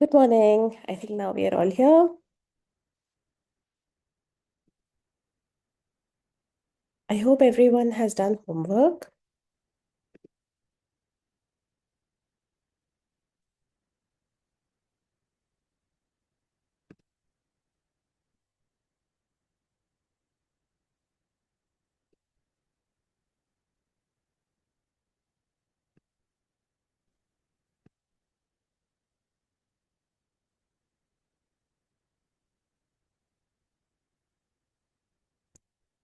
Good morning. I think now we are all here. I hope everyone has done homework.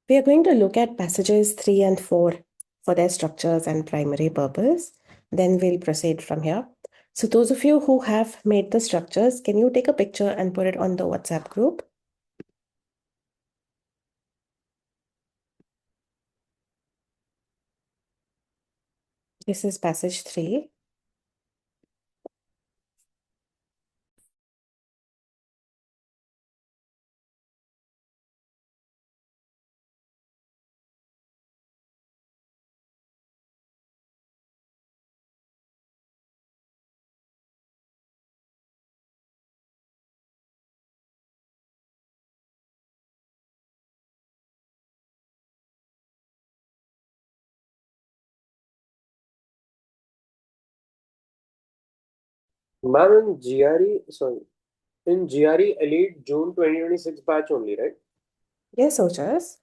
We are going to look at passages 3 and 4 for their structures and primary purpose. Then we'll proceed from here. So those of you who have made the structures, can you take a picture and put it on the WhatsApp group? This is passage 3. Ma'am, in GRE, sorry, in GRE Elite June 2026 batch only, right? Yes, Ojas.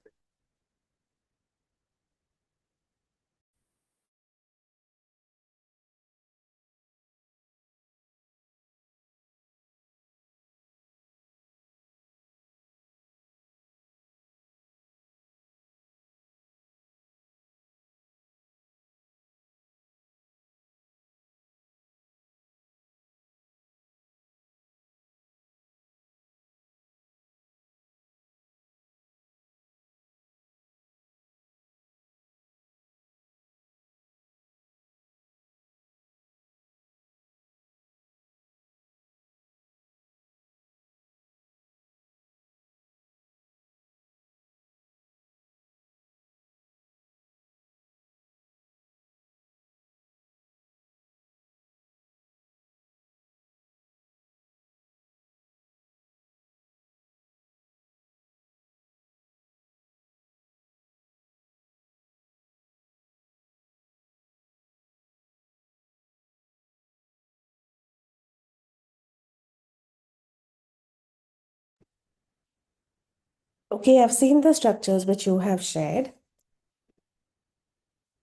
Okay, I've seen the structures which you have shared.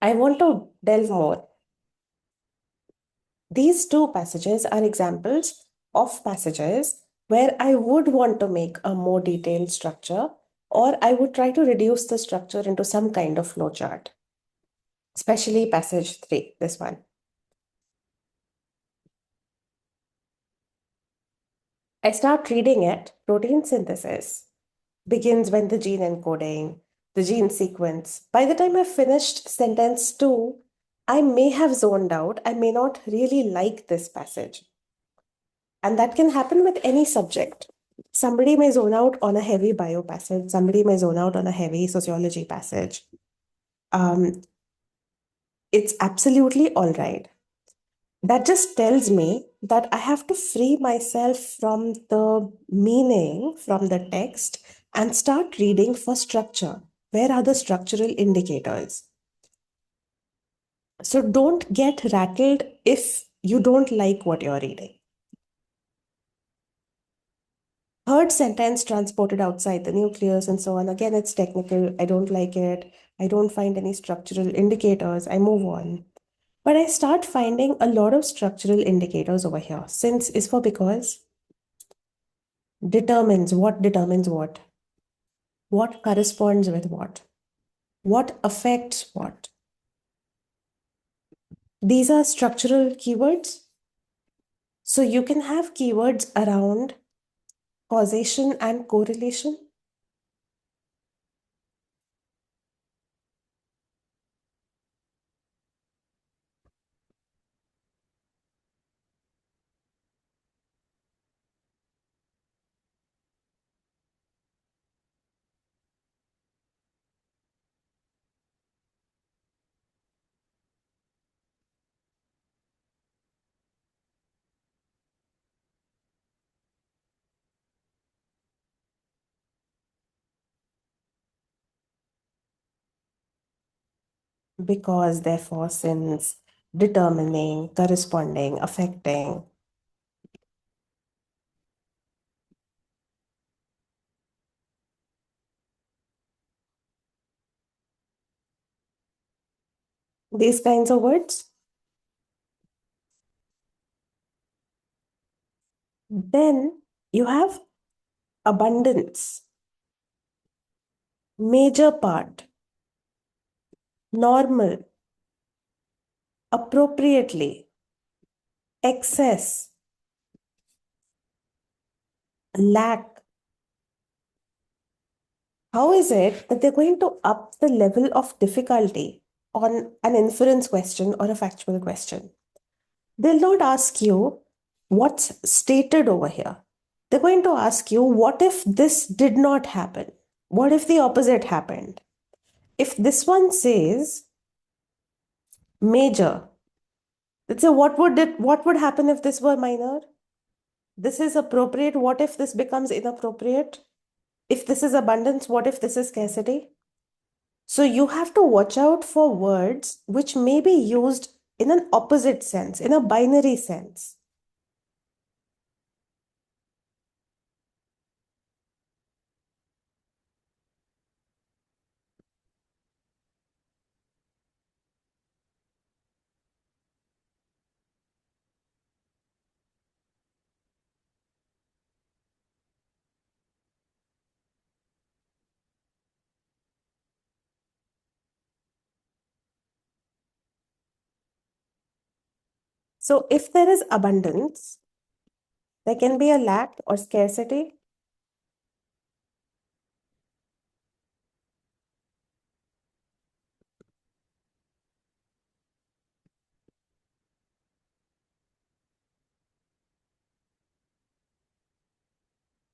I want to delve more. These two passages are examples of passages where I would want to make a more detailed structure, or I would try to reduce the structure into some kind of flowchart, especially passage 3, this one. I start reading it. Protein synthesis begins when the gene encoding, the gene sequence. By the time I finished sentence 2, I may have zoned out. I may not really like this passage. And that can happen with any subject. Somebody may zone out on a heavy bio passage, somebody may zone out on a heavy sociology passage. Um, it's absolutely all right. That just tells me that I have to free myself from the meaning from the text and start reading for structure. Where are the structural indicators? So don't get rattled if you don't like what you're reading. Third sentence transported outside the nucleus and so on. Again, it's technical. I don't like it. I don't find any structural indicators. I move on. But I start finding a lot of structural indicators over here. Since is for because determines what corresponds with what affects what. These are structural keywords. So you can have keywords around causation and correlation. because, therefore, since, determining, corresponding, affecting. These kinds of words. Then you have abundance, major part, normal, appropriately, excess, lack. How is it that they're going to up the level of difficulty on an inference question or a factual question? They'll not ask you what's stated over here. They're going to ask you, what if this did not happen? What if the opposite happened? If this one says major, let's say what would happen if this were minor? This is appropriate. What if this becomes inappropriate? If this is abundance, what if this is scarcity? So you have to watch out for words which may be used in an opposite sense, in a binary sense. So if there is abundance, there can be a lack or scarcity.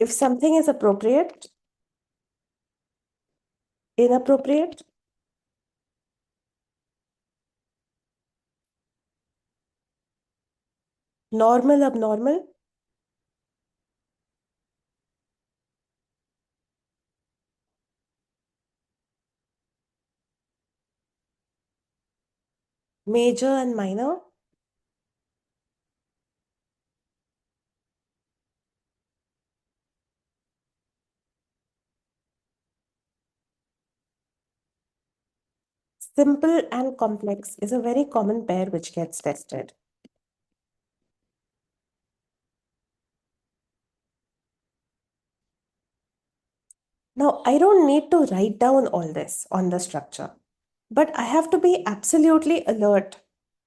If something is appropriate, inappropriate, normal, abnormal, major and minor, simple and complex is a very common pair which gets tested. Now, I don't need to write down all this on the structure, but I have to be absolutely alert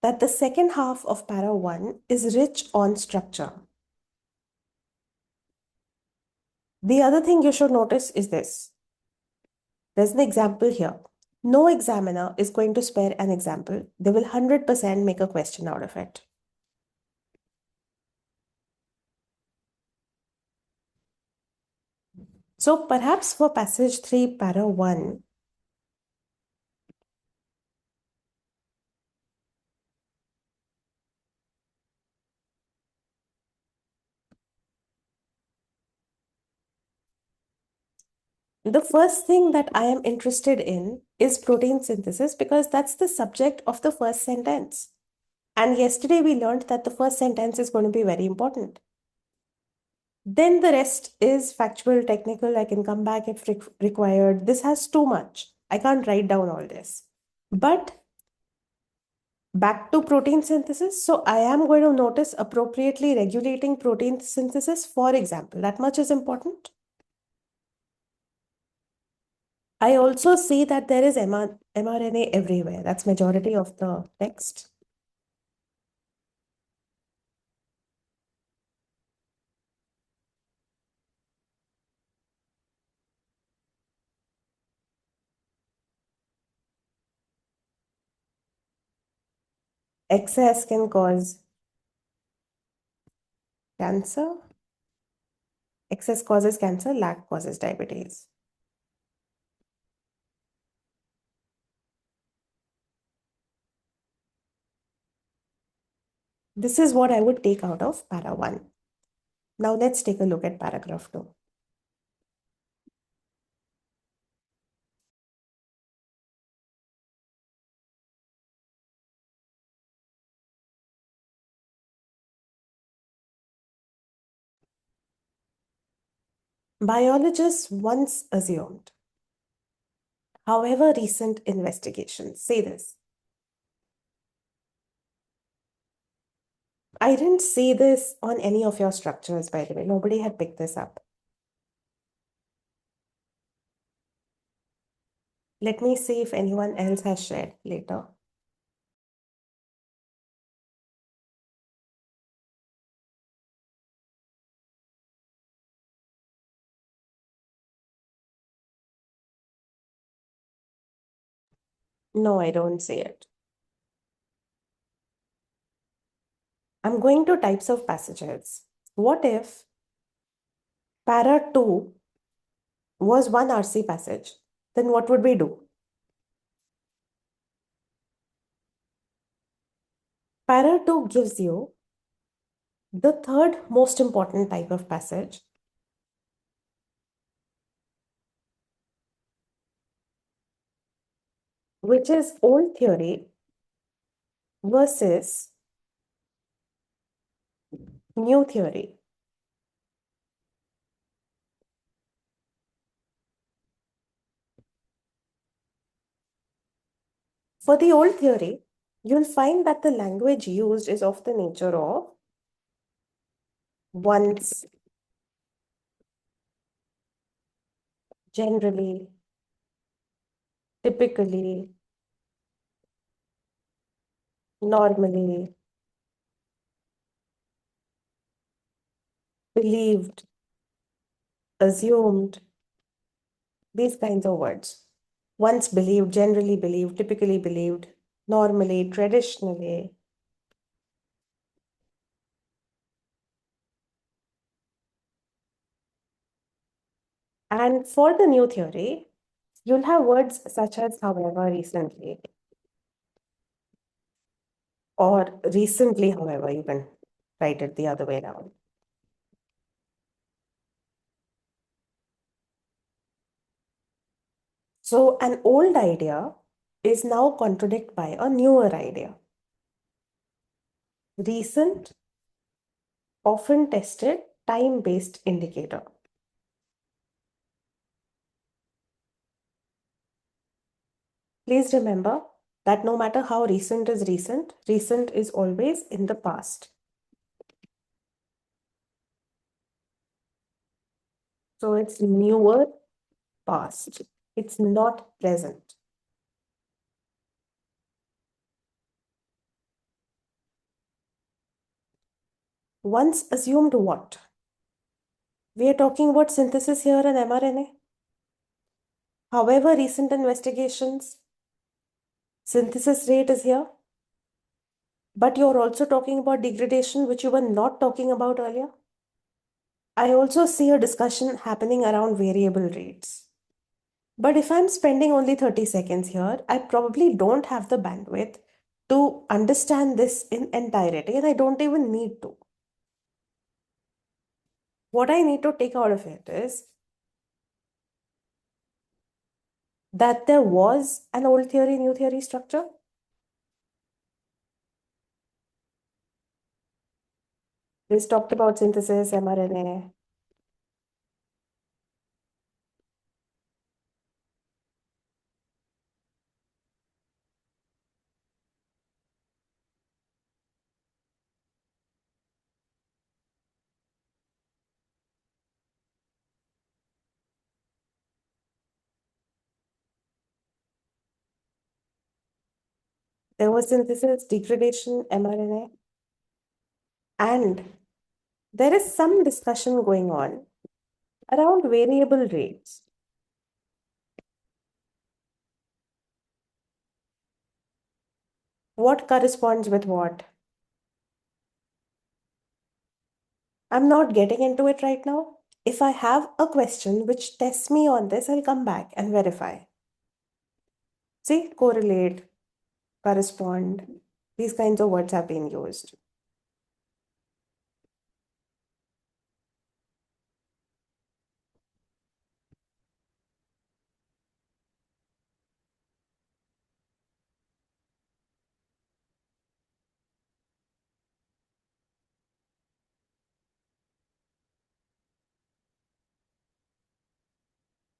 that the second half of para 1 is rich on structure. The other thing you should notice is this. There's an example here. No examiner is going to spare an example. They will 100% make a question out of it. So perhaps for passage 3, para 1, the first thing that I am interested in is protein synthesis because that's the subject of the first sentence. And yesterday we learned that the first sentence is going to be very important. Then the rest is factual, technical. I can come back if required. This has too much. I can't write down all this. But back to protein synthesis. So I am going to notice appropriately regulating protein synthesis, for example. That much is important. I also see that there is mRNA everywhere. That's majority of the text. Excess can cause cancer. Excess causes cancer, lack causes diabetes. This is what I would take out of para 1. Now let's take a look at paragraph 2. Biologists once assumed, however, recent investigations say this. I didn't see this on any of your structures, by the way. Nobody had picked this up. Let me see if anyone else has shared later. No, I don't see it. I'm going to types of passages. What if para 2 was one RC passage? Then what would we do? Para 2 gives you the third most important type of passage, which is old theory versus new theory. For the old theory, you'll find that the language used is of the nature of once, generally, typically, normally, believed, assumed, these kinds of words. Once believed, generally believed, typically believed, normally, traditionally. And for the new theory, you'll have words such as however, recently, or recently, however, you can write it the other way around. So an old idea is now contradicted by a newer idea. Recent, often tested, time-based indicator. Please remember that no matter how recent is recent, recent is always in the past. So it's newer past. It's not present. Once assumed what? We are talking about synthesis here in mRNA. However, recent investigations, synthesis rate is here. But you're also talking about degradation, which you were not talking about earlier. I also see a discussion happening around variable rates. But if I'm spending only 30 seconds here, I probably don't have the bandwidth to understand this in entirety, and I don't even need to. What I need to take out of it is that there was an old theory, new theory structure. This talked about synthesis, mRNA. There was synthesis, degradation, mRNA. And there is some discussion going on around variable rates. What corresponds with what? I'm not getting into it right now. If I have a question which tests me on this, I'll come back and verify. See, correlate, correspond, these kinds of words have been used.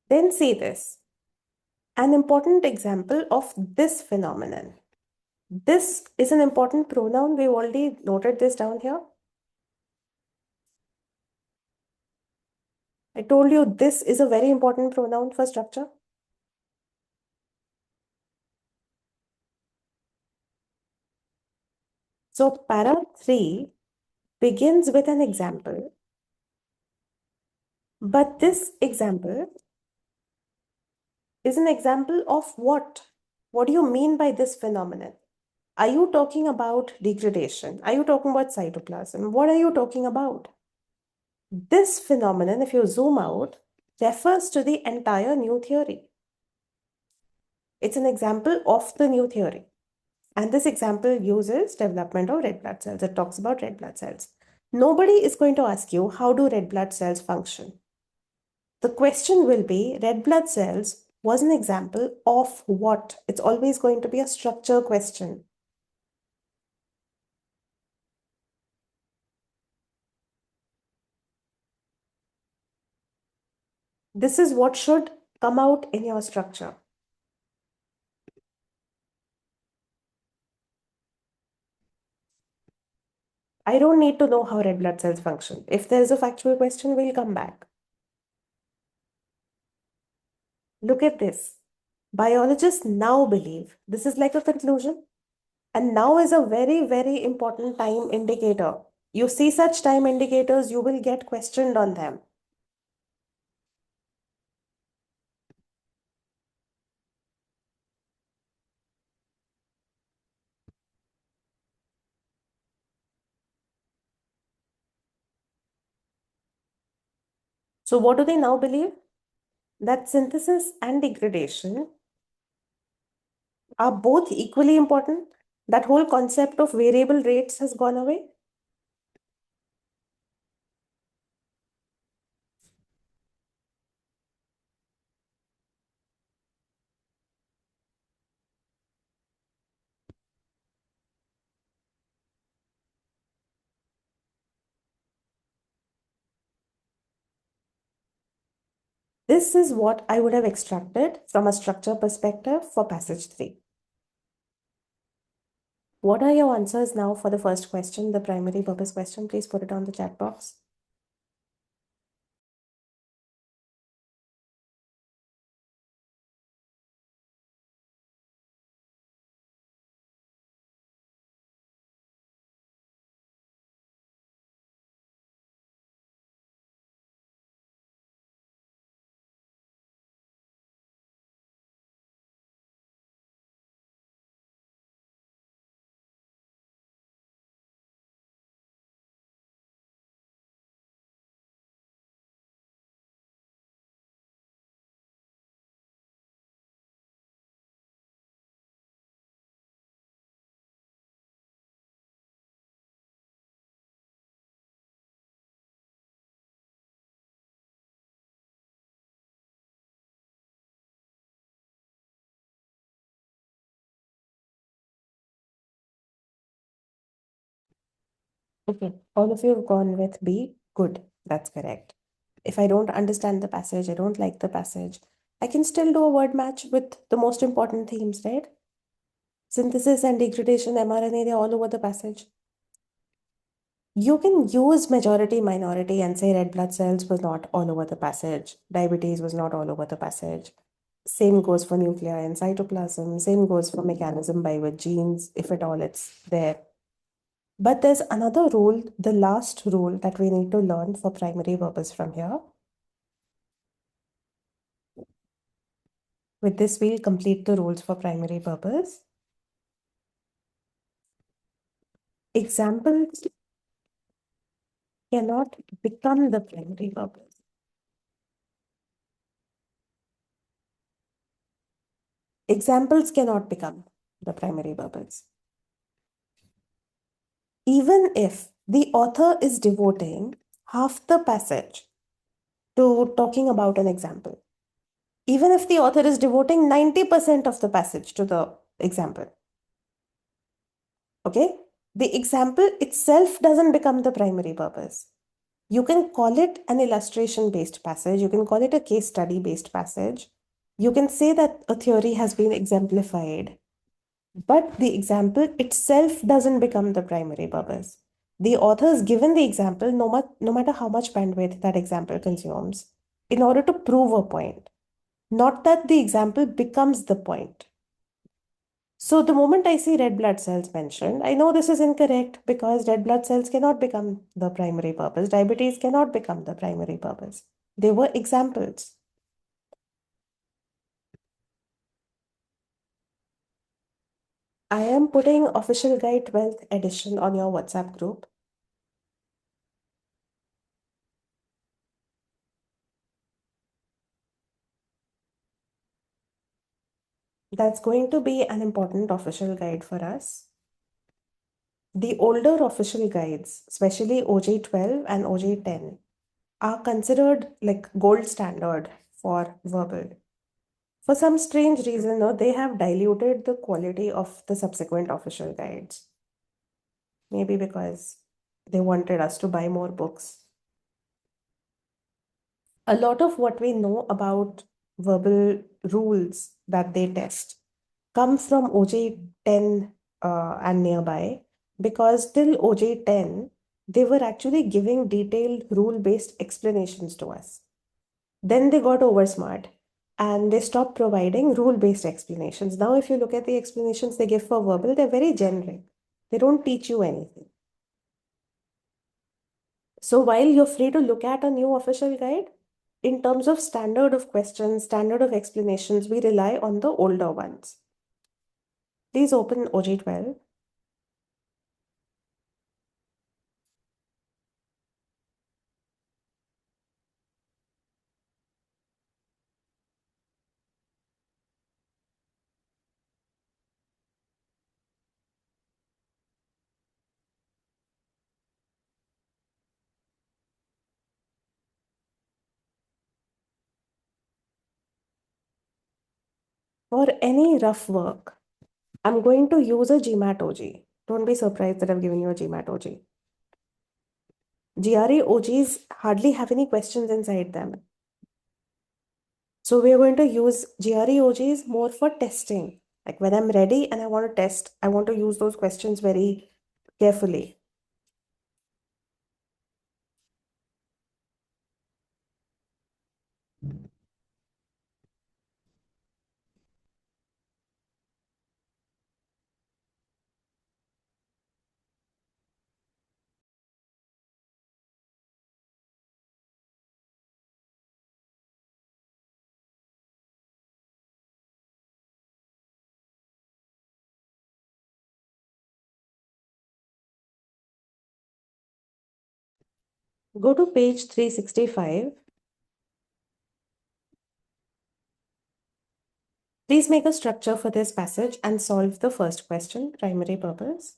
Then see this, an important example of this phenomenon. This is an important pronoun. We've already noted this down here. I told you this is a very important pronoun for structure. So para 3 begins with an example, but this example is an example of what? What do you mean by this phenomenon? Are you talking about degradation? Are you talking about cytoplasm? What are you talking about? This phenomenon, if you zoom out, refers to the entire new theory. It's an example of the new theory. And this example uses development of red blood cells. It talks about red blood cells. Nobody is going to ask you, how do red blood cells function? The question will be, red blood cells was an example of what? It's always going to be a structure question. This is what should come out in your structure. I don't need to know how red blood cells function. If there's a factual question, we'll come back. Look at this. Biologists now believe this is like a conclusion. And now is a very, very important time indicator. You see such time indicators, you will get questioned on them. So what do they now believe? That synthesis and degradation are both equally important. That whole concept of variable rates has gone away. This is what I would have extracted from a structure perspective for passage 3. What are your answers now for the first question, the primary purpose question? Please put it on the chat box. Okay, all of you have gone with B. Good, that's correct. If I don't understand the passage, I don't like the passage, I can still do a word match with the most important themes, right? Synthesis and degradation, mRNA, they're all over the passage. You can use majority, minority and say red blood cells was not all over the passage. Diabetes was not all over the passage. Same goes for nuclei and cytoplasm. Same goes for mechanism by which genes, if at all it's there. But there's another rule, the last rule that we need to learn for primary purpose from here. With this, we'll complete the rules for primary purpose. Examples cannot become the primary purpose. Examples cannot become the primary purpose. Even if the author is devoting half the passage to talking about an example, even if the author is devoting 90% of the passage to the example, okay, the example itself doesn't become the primary purpose. You can call it an illustration based passage, you can call it a case study based passage, you can say that a theory has been exemplified, but the example itself doesn't become the primary purpose. The author is given the example no matter how much bandwidth that example consumes in order to prove a point, not that the example becomes the point. So the moment I see red blood cells mentioned, I know this is incorrect because red blood cells cannot become the primary purpose. Diabetes cannot become the primary purpose. They were examples. I am putting Official Guide 12th edition on your WhatsApp group. That's going to be an important official guide for us. The older official guides, especially OJ12 and OJ10, are considered like gold standard for verbal. For some strange reason, no, they have diluted the quality of the subsequent official guides. Maybe because they wanted us to buy more books. A lot of what we know about verbal rules that they test come from OJ10 and nearby, because till OJ10, they were actually giving detailed rule based explanations to us. Then they got oversmart and they stopped providing rule based explanations. Now, if you look at the explanations they give for verbal, they're very generic. They don't teach you anything. So, while you're free to look at a new official guide, in terms of standard of questions, standard of explanations, we rely on the older ones. Please open OJ12. For any rough work, I'm going to use a GMAT OG. Don't be surprised that I've given you a GMAT OG. GRE OGs hardly have any questions inside them. So we're going to use GRE OGs more for testing. Like when I'm ready and I want to test, I want to use those questions very carefully. Go to page 365. Please make a structure for this passage and solve the first question, primary purpose.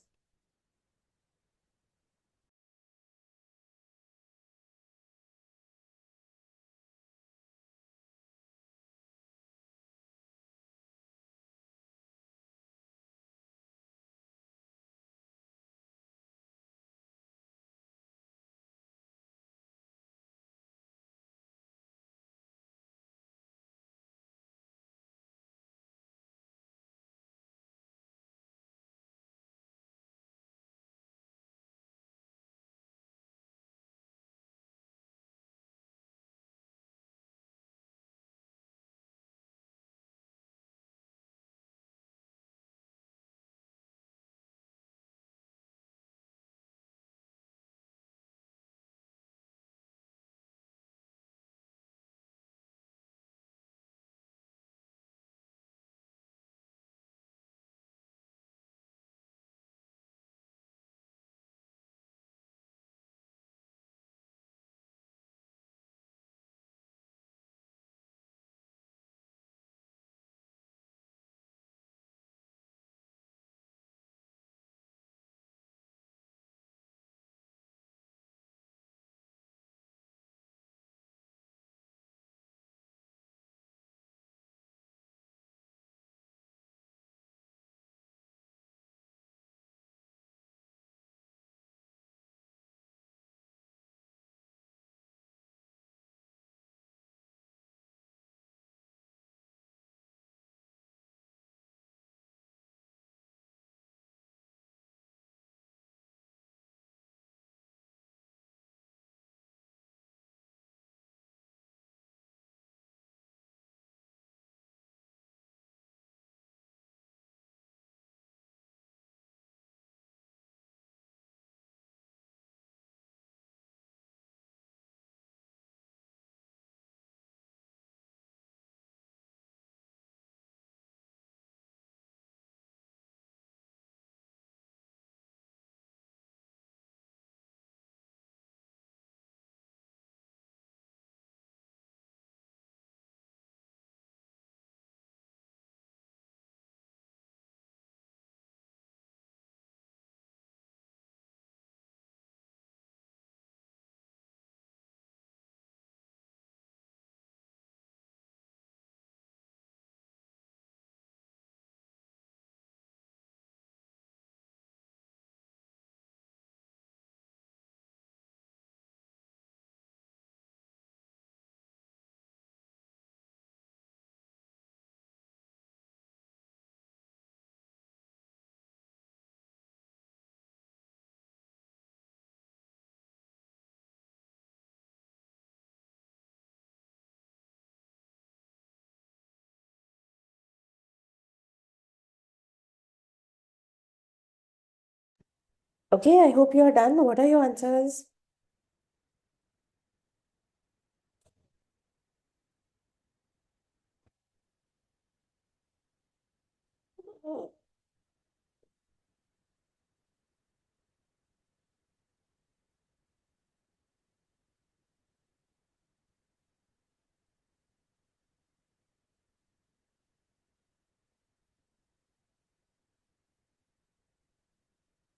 Okay, I hope you are done. What are your answers?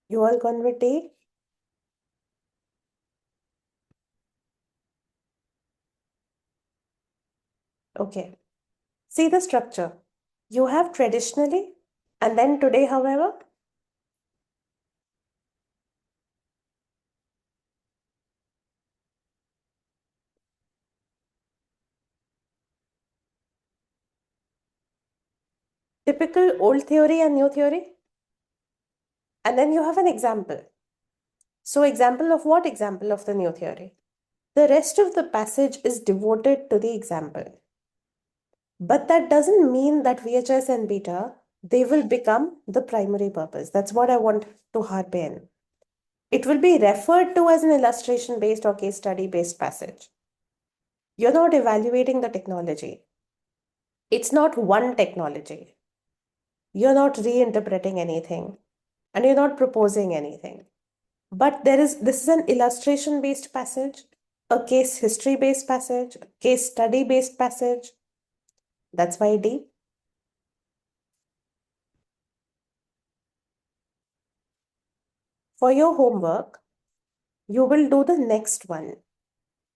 You all gone with D? Okay. See the structure. You have traditionally, and then today, however, typical old theory and new theory. And then you have an example. So, example of what? Example of the new theory. The rest of the passage is devoted to the example. But that doesn't mean that VHS and beta, they will become the primary purpose. That's what I want to harp in. It will be referred to as an illustration based or case study based passage. You're not evaluating the technology. It's not one technology. You're not reinterpreting anything and you're not proposing anything. But this is an illustration based passage, a case history based passage, a case study based passage. That's why D. For your homework, you will do the next one,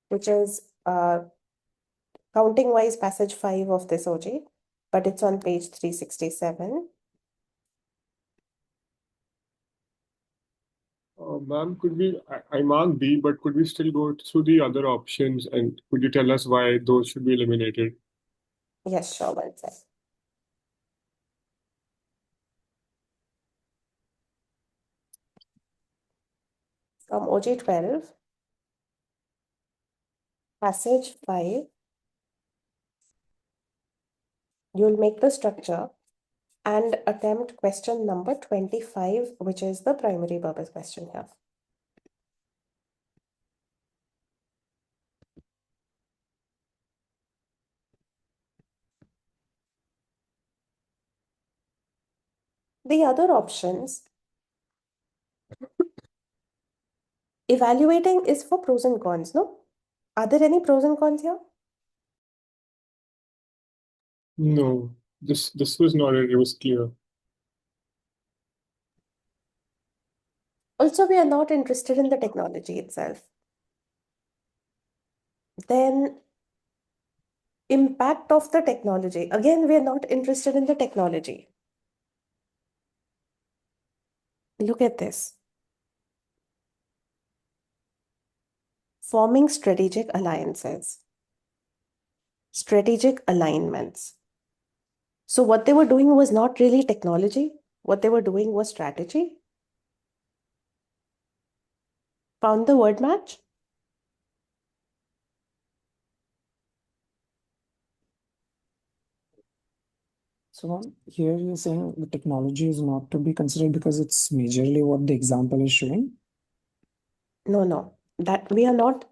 which is counting wise passage 5 of this OG, but it's on page 367. Ma'am, I marked B, but could we still go through the other options and could you tell us why those should be eliminated? Yes, sure, one sec. From OG 12, passage 5, you'll make the structure and attempt question number 25, which is the primary purpose question here. The other options, evaluating is for pros and cons, no? Are there any pros and cons here? No, this was not it. It was clear. Also, we are not interested in the technology itself. Then, impact of the technology. Again, we are not interested in the technology. Look at this. Forming strategic alliances, strategic alignments. So, what they were doing was not really technology. What they were doing was strategy. Found the word match? So here you're saying the technology is not to be considered because it's majorly what the example is showing. No, no. That we are not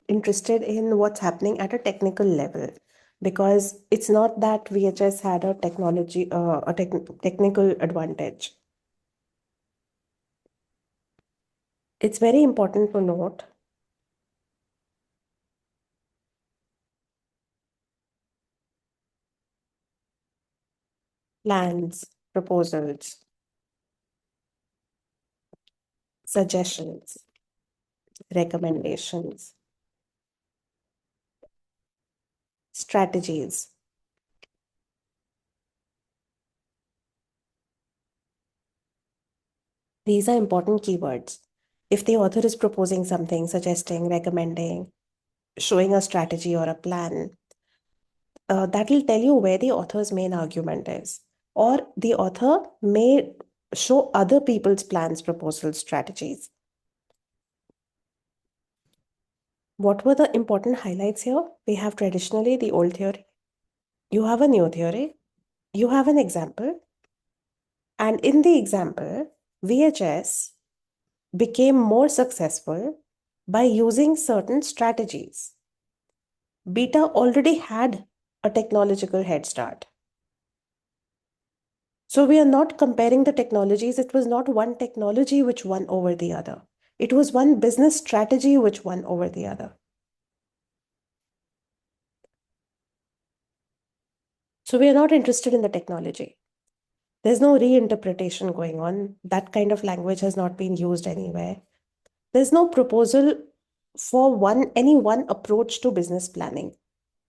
interested in what's happening at a technical level because it's not that VHS had a technology, technical advantage. It's very important to note plans, proposals, suggestions, recommendations, strategies. These are important keywords. If the author is proposing something, suggesting, recommending, showing a strategy or a plan, that will tell you where the author's main argument is. Or the author may show other people's plans, proposals, strategies. What were the important highlights here? We have traditionally the old theory. You have a new theory. You have an example. And in the example, VHS became more successful by using certain strategies. Beta already had a technological head start. So we are not comparing the technologies. It was not one technology which won over the other. It was one business strategy which won over the other. So we are not interested in the technology. There's no reinterpretation going on. That kind of language has not been used anywhere. There's no proposal for any one approach to business planning.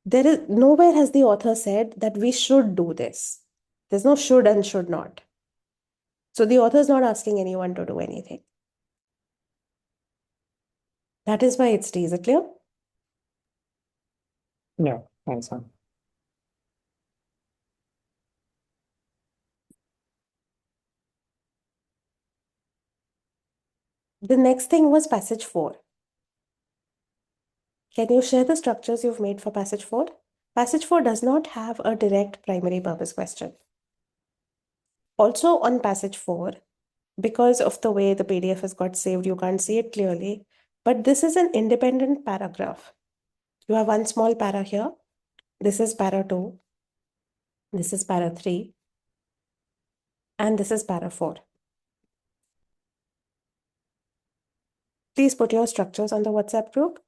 There is nowhere has the author said that we should do this. There's no should and should not. So the author is not asking anyone to do anything. That is why it's D. Is it clear? Yeah, thanks, man. The next thing was passage 4. Can you share the structures you've made for passage 4? Passage 4 does not have a direct primary purpose question. Also on passage 4, because of the way the PDF has got saved, you can't see it clearly, but this is an independent paragraph. You have one small para here. This is para 2. This is para 3. And this is para 4. Please put your structures on the WhatsApp group.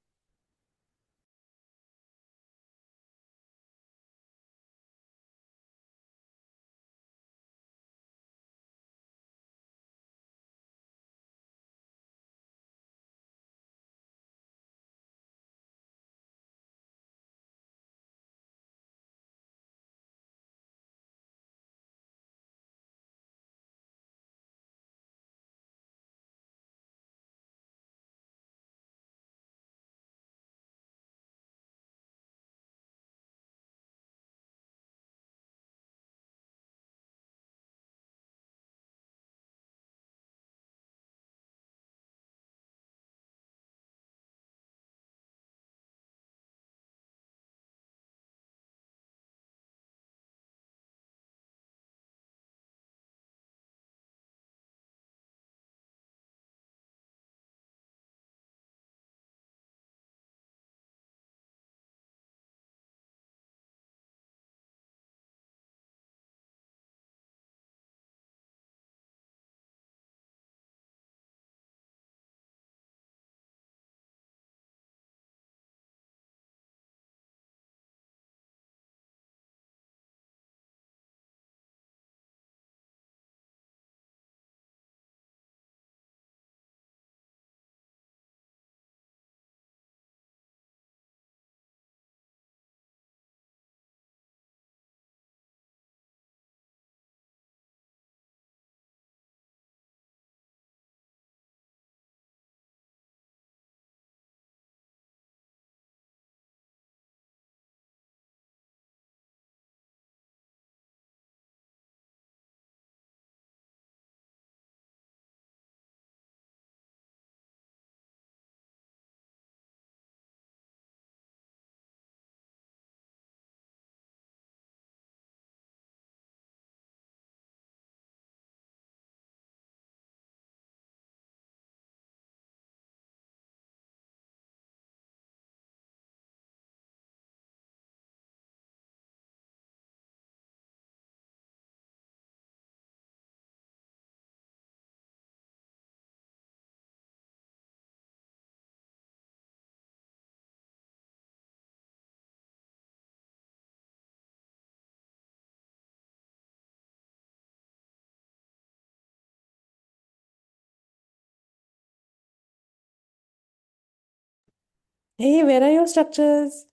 Hey, where are your structures?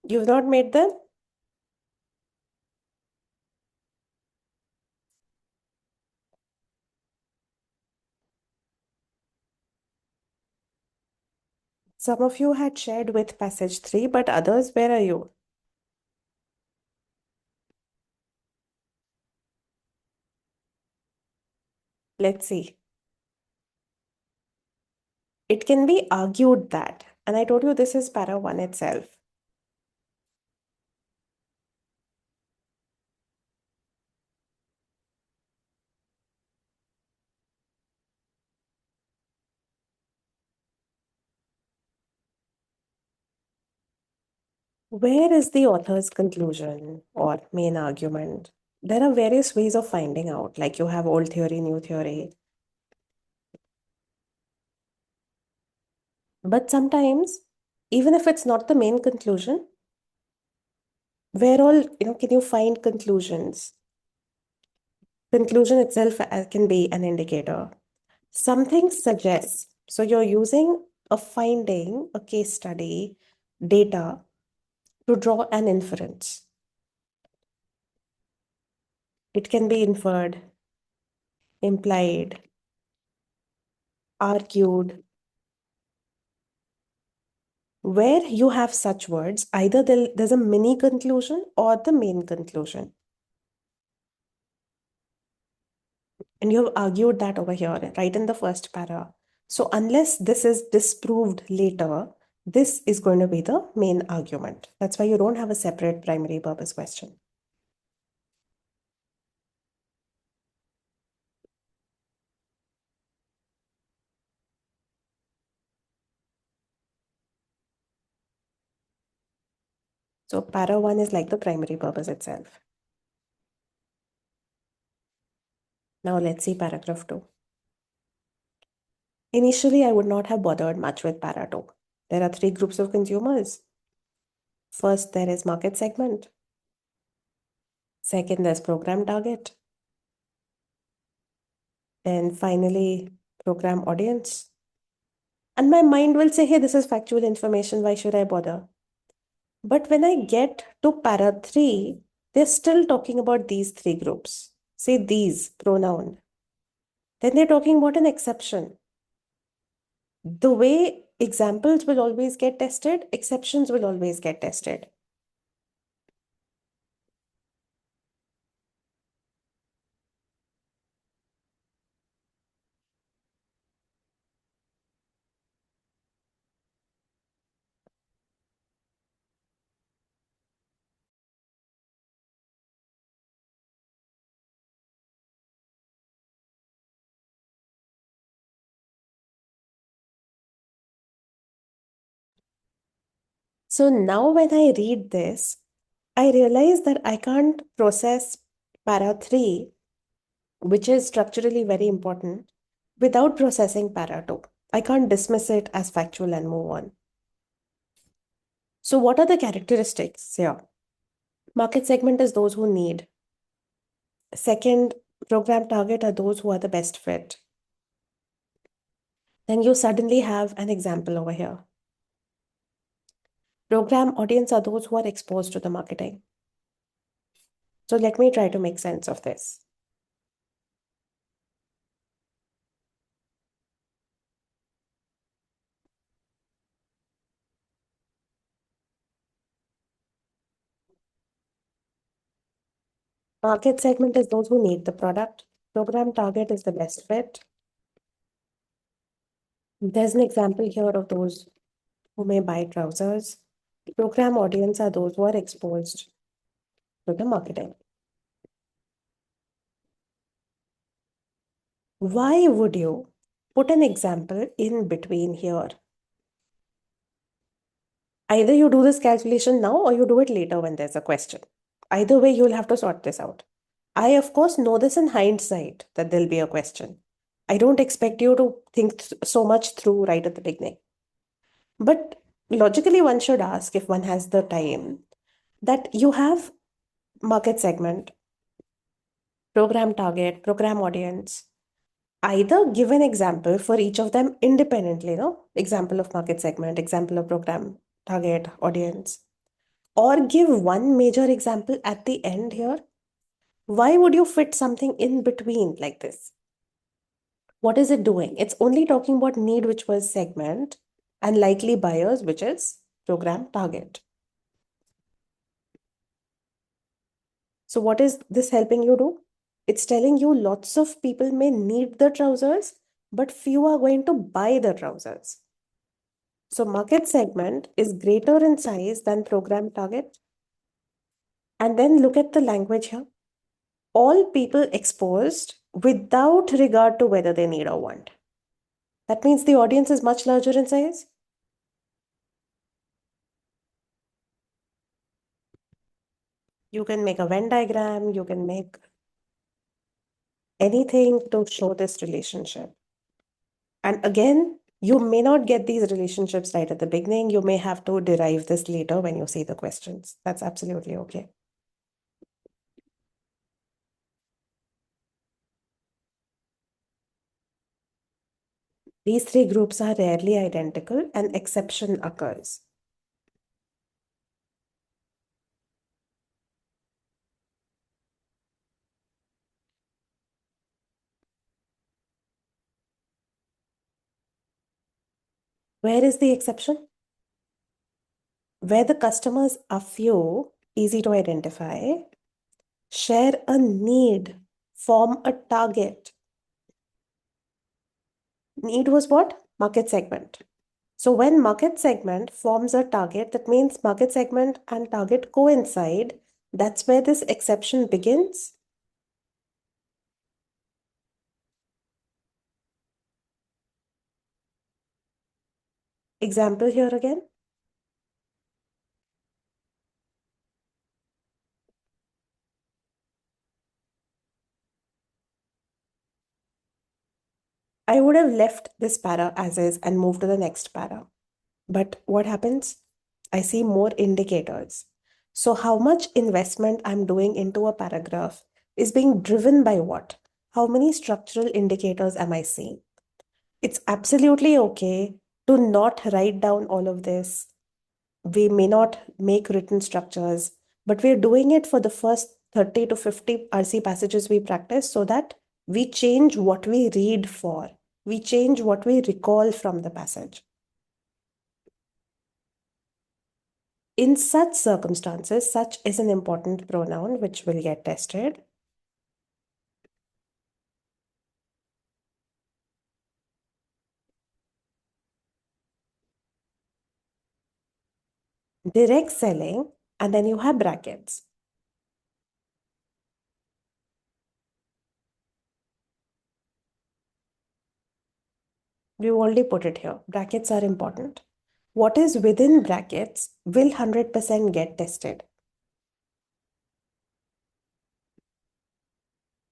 You've not made them? Some of you had shared with passage 3, but others, where are you? Let's see. It can be argued that, and I told you this is para 1 itself. Where is the author's conclusion or main argument? There are various ways of finding out, like you have old theory, new theory. But sometimes, even if it's not the main conclusion, where all, can you find conclusions? Conclusion itself can be an indicator. Something suggests, so you're using a finding, a case study, data to draw an inference. It can be inferred, implied, argued. Where you have such words, either there's a mini conclusion or the main conclusion. And you have argued that over here, right in the first para. So unless this is disproved later, this is going to be the main argument. That's why you don't have a separate primary purpose question. So para 1 is like the primary purpose itself. Now let's see paragraph 2. Initially, I would not have bothered much with para 2. There are 3 groups of consumers. First, there is market segment. Second, there's program target. And finally, program audience. And my mind will say, hey, this is factual information. Why should I bother? But when I get to para 3, they're still talking about these 3 groups. Say these, pronoun. Then they're talking about an exception. The way examples will always get tested, exceptions will always get tested. So now when I read this, I realize that I can't process para 3, which is structurally very important, without processing para 2. I can't dismiss it as factual and move on. So what are the characteristics here? Market segment is those who need. Second, program target are those who are the best fit. Then you suddenly have an example over here. Program audience are those who are exposed to the marketing. So let me try to make sense of this. Market segment is those who need the product. Program target is the best fit. There's an example here of those who may buy trousers. Program audience are those who are exposed to the marketing. Why would you put an example in between here? Either you do this calculation now or you do it later when there's a question. Either way, you'll have to sort this out. I, of course, know this in hindsight that there'll be a question. I don't expect you to think so much through right at the beginning. But logically, one should ask, if one has the time, that you have market segment, program target, program audience. Either give an example for each of them independently, example of market segment, example of program target, audience, or give one major example at the end here. Why would you fit something in between like this? What is it doing? It's only talking about need, which was segment, and likely buyers, which is program target. So what is this helping you do? It's telling you lots of people may need the trousers, but few are going to buy the trousers. So market segment is greater in size than program target. And then look at the language here. All people exposed without regard to whether they need or want. That means the audience is much larger in size. You can make a Venn diagram, you can make anything to show this relationship. And again, you may not get these relationships right at the beginning. You may have to derive this later when you see the questions. That's absolutely okay. These three groups are rarely identical, an exception occurs. Where is the exception? Where the customers are few, easy to identify, share a need, form a target. Need was what? Market segment. So when market segment forms a target, that means market segment and target coincide. That's where this exception begins. Example here again. I would have left this para as is and moved to the next para. But what happens? I see more indicators. So how much investment I'm doing into a paragraph is being driven by what? How many structural indicators am I seeing? It's absolutely okay to not write down all of this. We may not make written structures, but we're doing it for the first 30 to 50 RC passages we practice so that we change what we read for. We change what we recall from the passage. In such circumstances, such is an important pronoun which will get tested. Direct selling, and then you have brackets. We've already put it here. Brackets are important. What is within brackets will 100% get tested.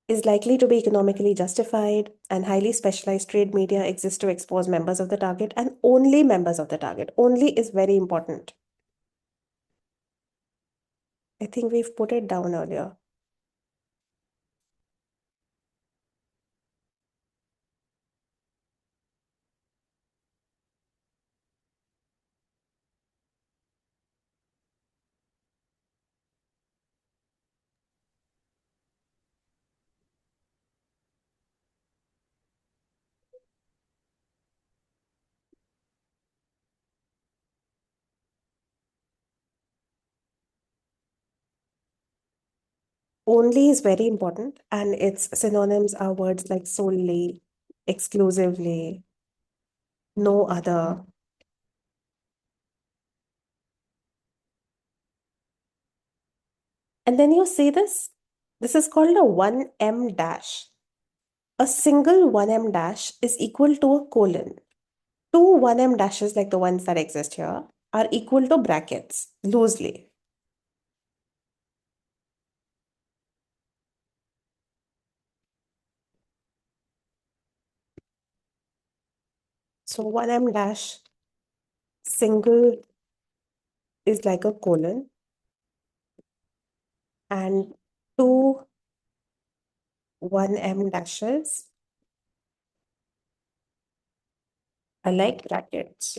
Is likely to be economically justified, and highly specialized trade media exist to expose members of the target and only members of the target. Only is very important. I think we've put it down earlier. Only is very important, and its synonyms are words like solely, exclusively, no other. And then you see this. This is called a 1M dash. A single 1M dash is equal to a colon. Two 1M dashes, like the ones that exist here, are equal to brackets, loosely. So 1M dash single is like a colon, and two 1M dashes are like brackets.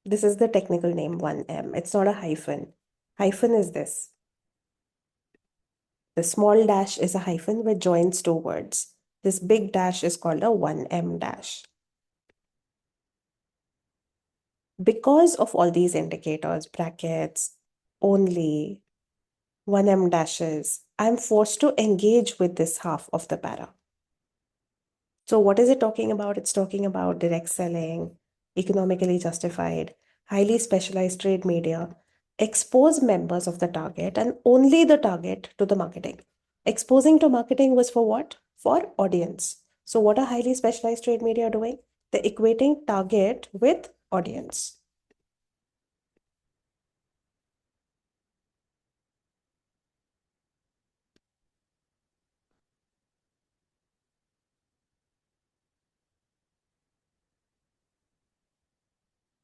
This is the technical name 1M. It's not a hyphen. Hyphen is this. The small dash is a hyphen which joins two words. This big dash is called a 1M dash. Because of all these indicators, brackets, only, 1M dashes, I'm forced to engage with this half of the para. So what is it talking about? It's talking about direct selling, economically justified, highly specialized trade media, expose members of the target and only the target to the marketing. Exposing to marketing was for what? For audience. So what are highly specialized trade media doing? They're equating target with audience.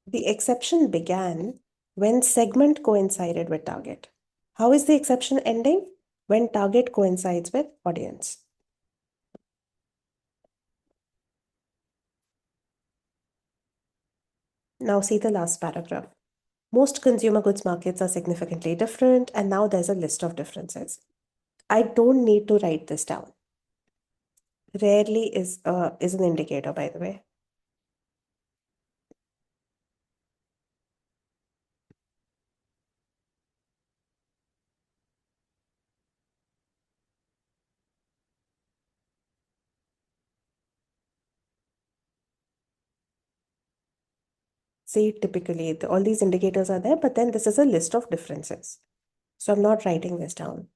The exception began when segment coincided with target. How is the exception ending? When target coincides with audience. Now see the last paragraph. Most consumer goods markets are significantly different, and now there's a list of differences. I don't need to write this down. Rarely is an indicator, by the way. See, typically, all these indicators are there, but then this is a list of differences. So I'm not writing this down.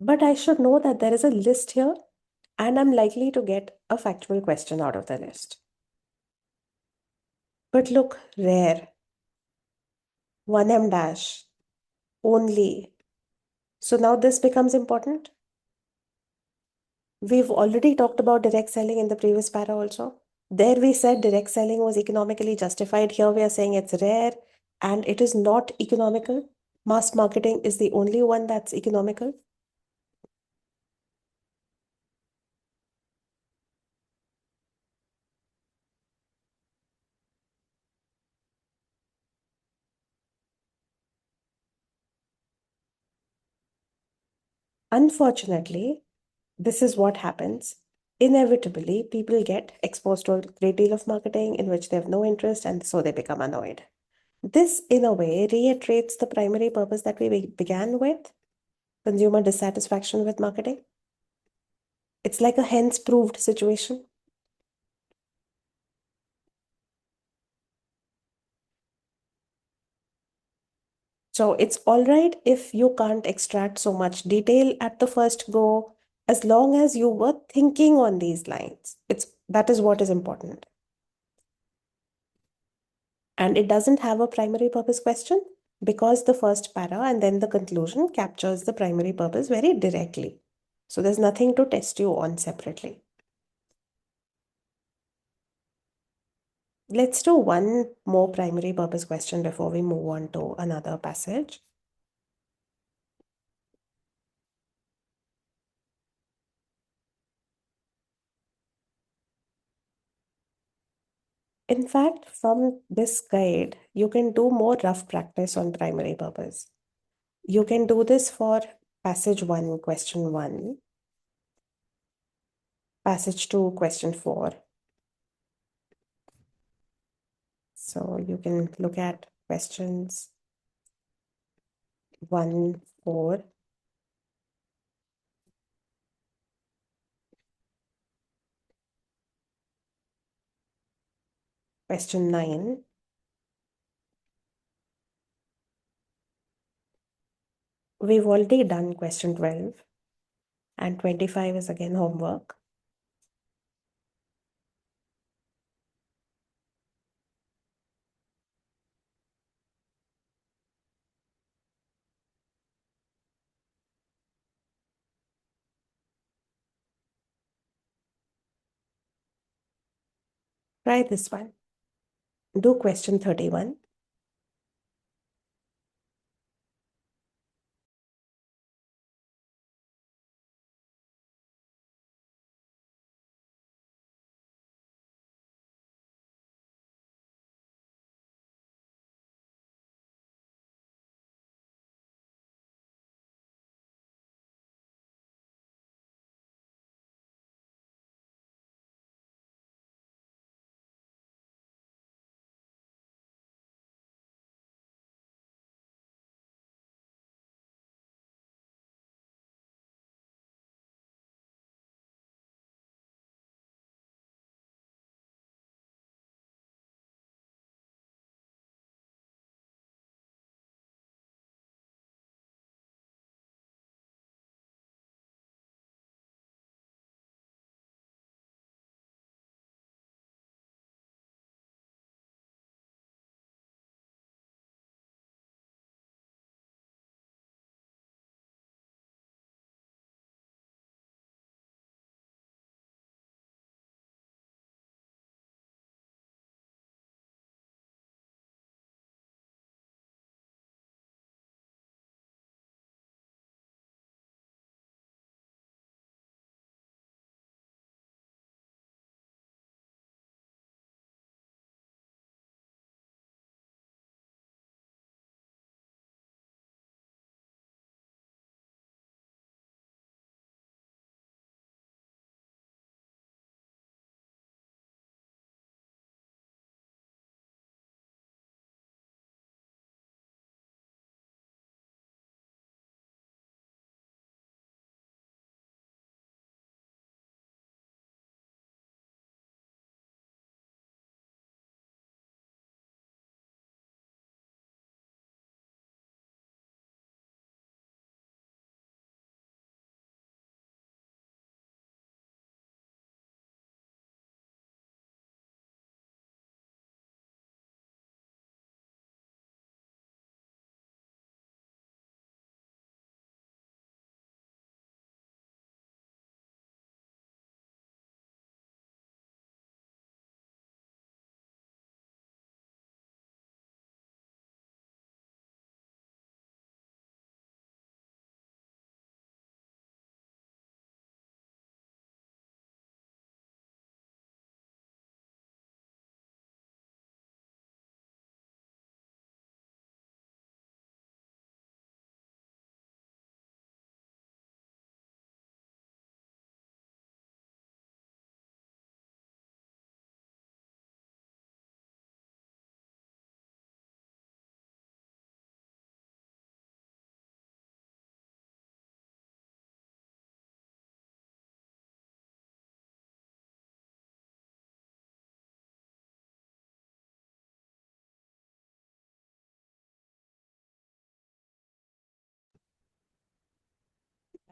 But I should know that there is a list here, and I'm likely to get a factual question out of the list. But look, rare, 1M dash, only. So now this becomes important. We've already talked about direct selling in the previous para also. There we said direct selling was economically justified. Here we are saying it's rare and it is not economical. Mass marketing is the only one that's economical. Unfortunately, this is what happens. Inevitably, people get exposed to a great deal of marketing in which they have no interest and so they become annoyed. This, in a way, reiterates the primary purpose that we began with, consumer dissatisfaction with marketing. It's like a hence proved situation. So it's all right if you can't extract so much detail at the first go, as long as you were thinking on these lines. That is what is important. And it doesn't have a primary purpose question because the first para and then the conclusion captures the primary purpose very directly. So there's nothing to test you on separately. Let's do one more primary purpose question before we move on to another passage. In fact, from this guide, you can do more rough practice on primary purpose. You can do this for passage 1, question 1, passage 2, question 4. So you can look at questions 1, 4. Question 9. We've already done question 12 and 25 is again homework. Try this one. Do question 31.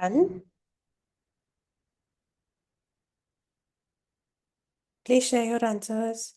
Done? Please share your answers.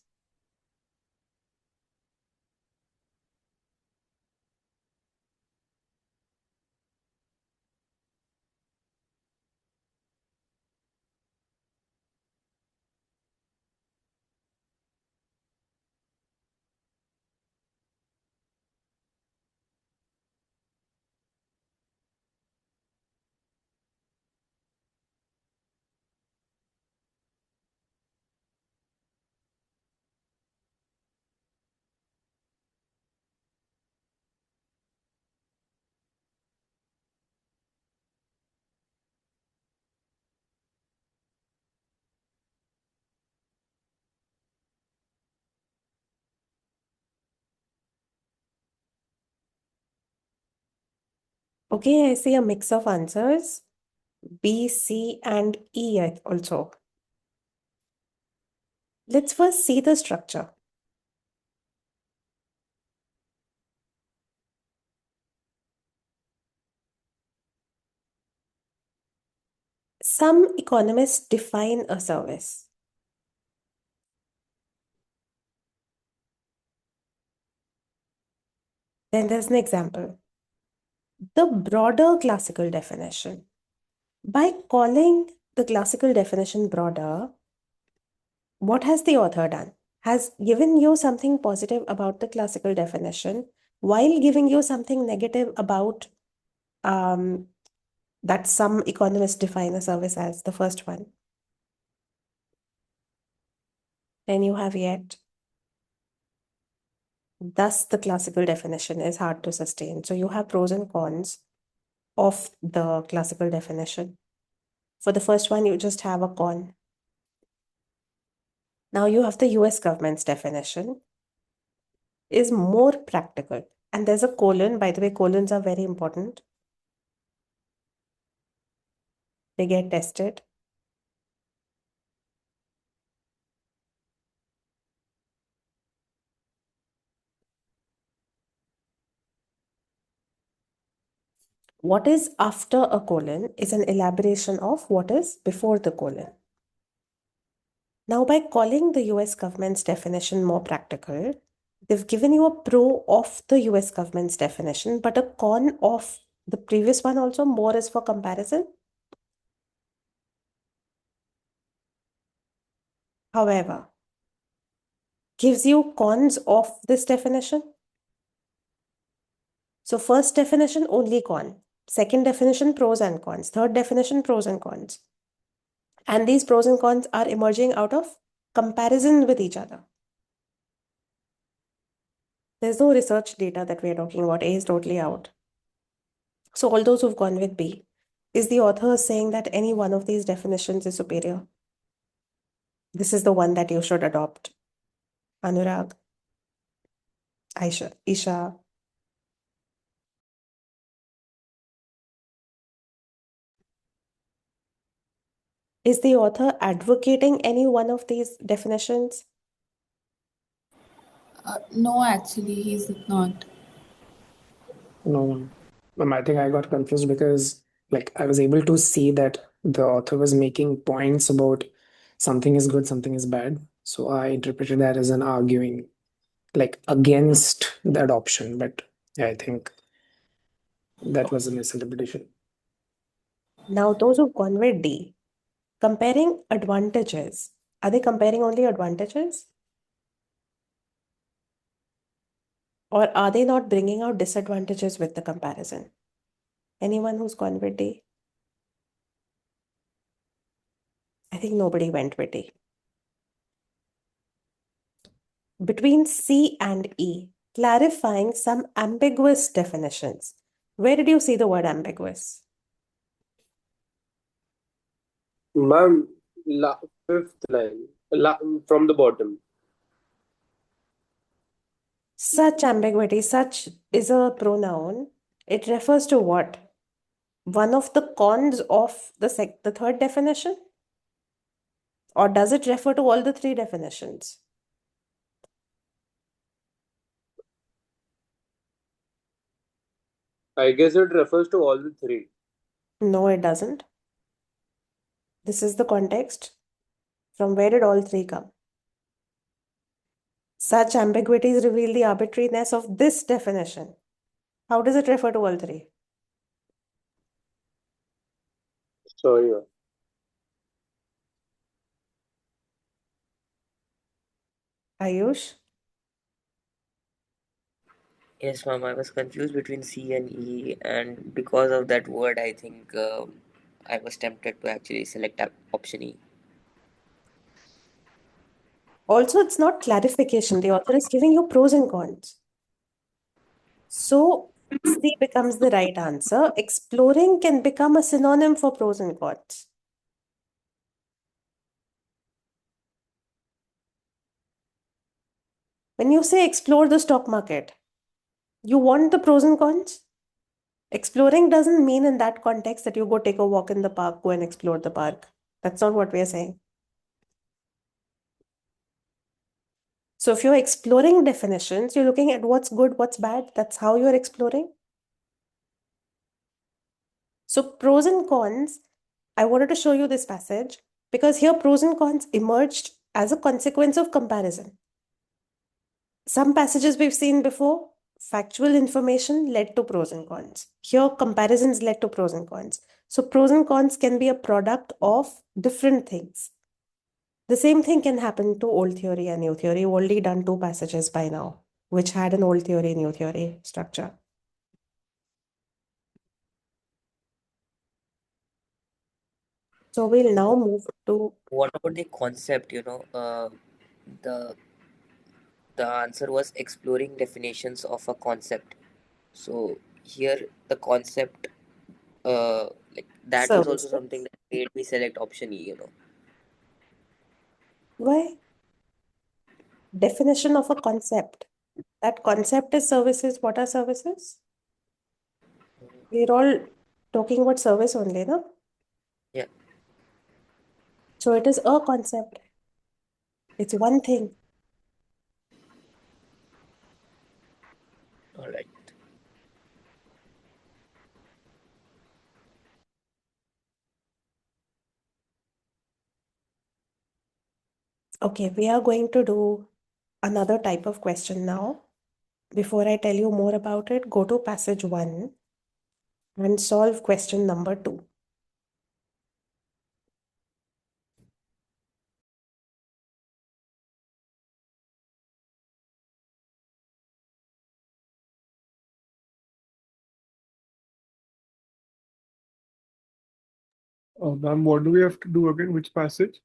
Okay, I see a mix of answers. B, C, and E also. Let's first see the structure. Some economists define a service. Then there's an example. The broader classical definition. By calling the classical definition broader, what has the author done? Has given you something positive about the classical definition while giving you something negative about that some economists define a service as, the first one. Then you have yet. Thus, the classical definition is hard to sustain. So you have pros and cons of the classical definition. For the first one, you just have a con. Now you have the US government's definition is more practical. And there's a colon. By the way, colons are very important. They get tested. What is after a colon is an elaboration of what is before the colon. Now, by calling the US government's definition more practical, they've given you a pro of the US government's definition, but a con of the previous one also. More is for comparison. However, gives you cons of this definition. So first definition, only con. Second definition, pros and cons. Third definition, pros and cons. And these pros and cons are emerging out of comparison with each other. There's no research data that we're talking about. A is totally out. So all those who've gone with B, is the author saying that any one of these definitions is superior? This is the one that you should adopt. Anurag, Aisha, Isha. Is the author advocating any one of these definitions? No, actually, he's not. No, I think I got confused because like I was able to see that the author was making points about something is good, something is bad. So I interpreted that as an arguing like against the adoption. But yeah, I think that was a misinterpretation. Now, those who've gone with D, comparing advantages. Are they comparing only advantages? Or are they not bringing out disadvantages with the comparison? Anyone who's gone with D? I think nobody went with D. Between C and E, clarifying some ambiguous definitions. Where did you see the word ambiguous? Ma'am, fifth line, from the bottom. Such ambiguity, such is a pronoun. It refers to what? One of the cons of the third definition? Or does it refer to all the three definitions? I guess it refers to all the three. No, it doesn't. This is the context. From where did all three come? Such ambiguities reveal the arbitrariness of this definition. How does it refer to all three? Sorry. Ayush? Yes, ma'am. I was confused between C and E, and because of that word, I think I was tempted to actually select option E. Also, it's not clarification. The author is giving you pros and cons. So, C becomes the right answer. Exploring can become a synonym for pros and cons. When you say explore the stock market, you want the pros and cons? Exploring doesn't mean in that context that you go take a walk in the park, go and explore the park. That's not what we are saying. So if you're exploring definitions, you're looking at what's good, what's bad. That's how you're exploring. So pros and cons, I wanted to show you this passage because here pros and cons emerged as a consequence of comparison. Some passages we've seen before, factual information led to pros and cons. Here, comparisons led to pros and cons. So pros and cons can be a product of different things. The same thing can happen to old theory and new theory. We've already done two passages by now, which had an old theory, new theory structure. So we'll now move to What about the concept? The the answer was exploring definitions of a concept. So here the concept, like that was also something services. that made me select option E. Why? Definition of a concept. That concept is services. What are services? We're all talking about service only, no? Yeah. So it is a concept. It's one thing. All right. Okay, we are going to do another type of question now. Before I tell you more about it, go to passage 1 and solve question number 2. Ma'am, what do we have to do again? Which passage?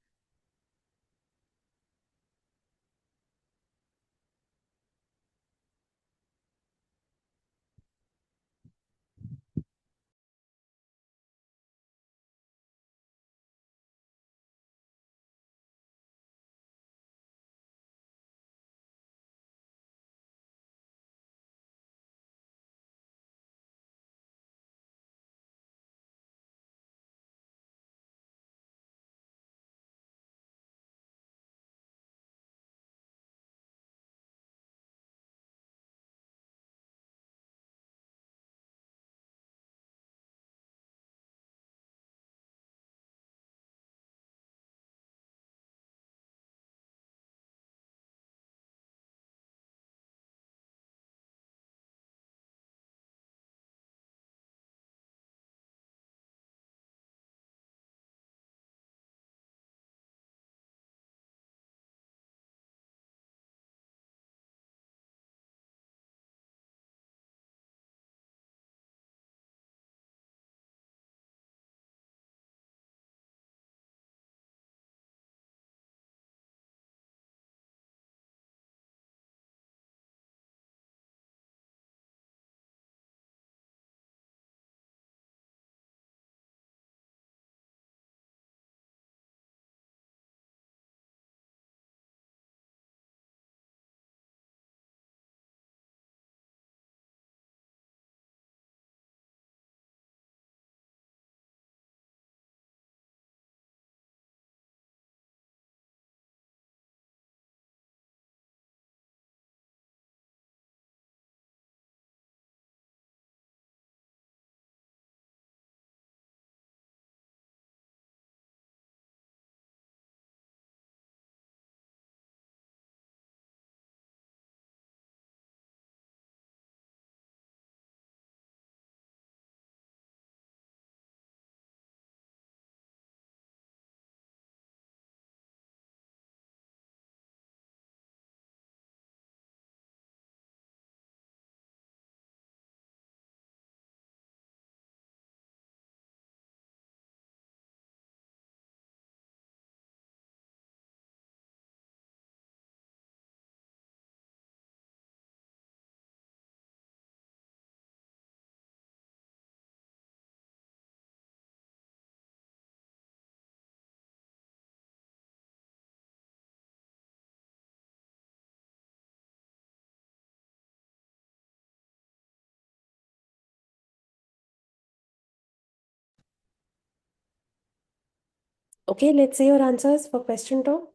Okay, let's see your answers for question 2.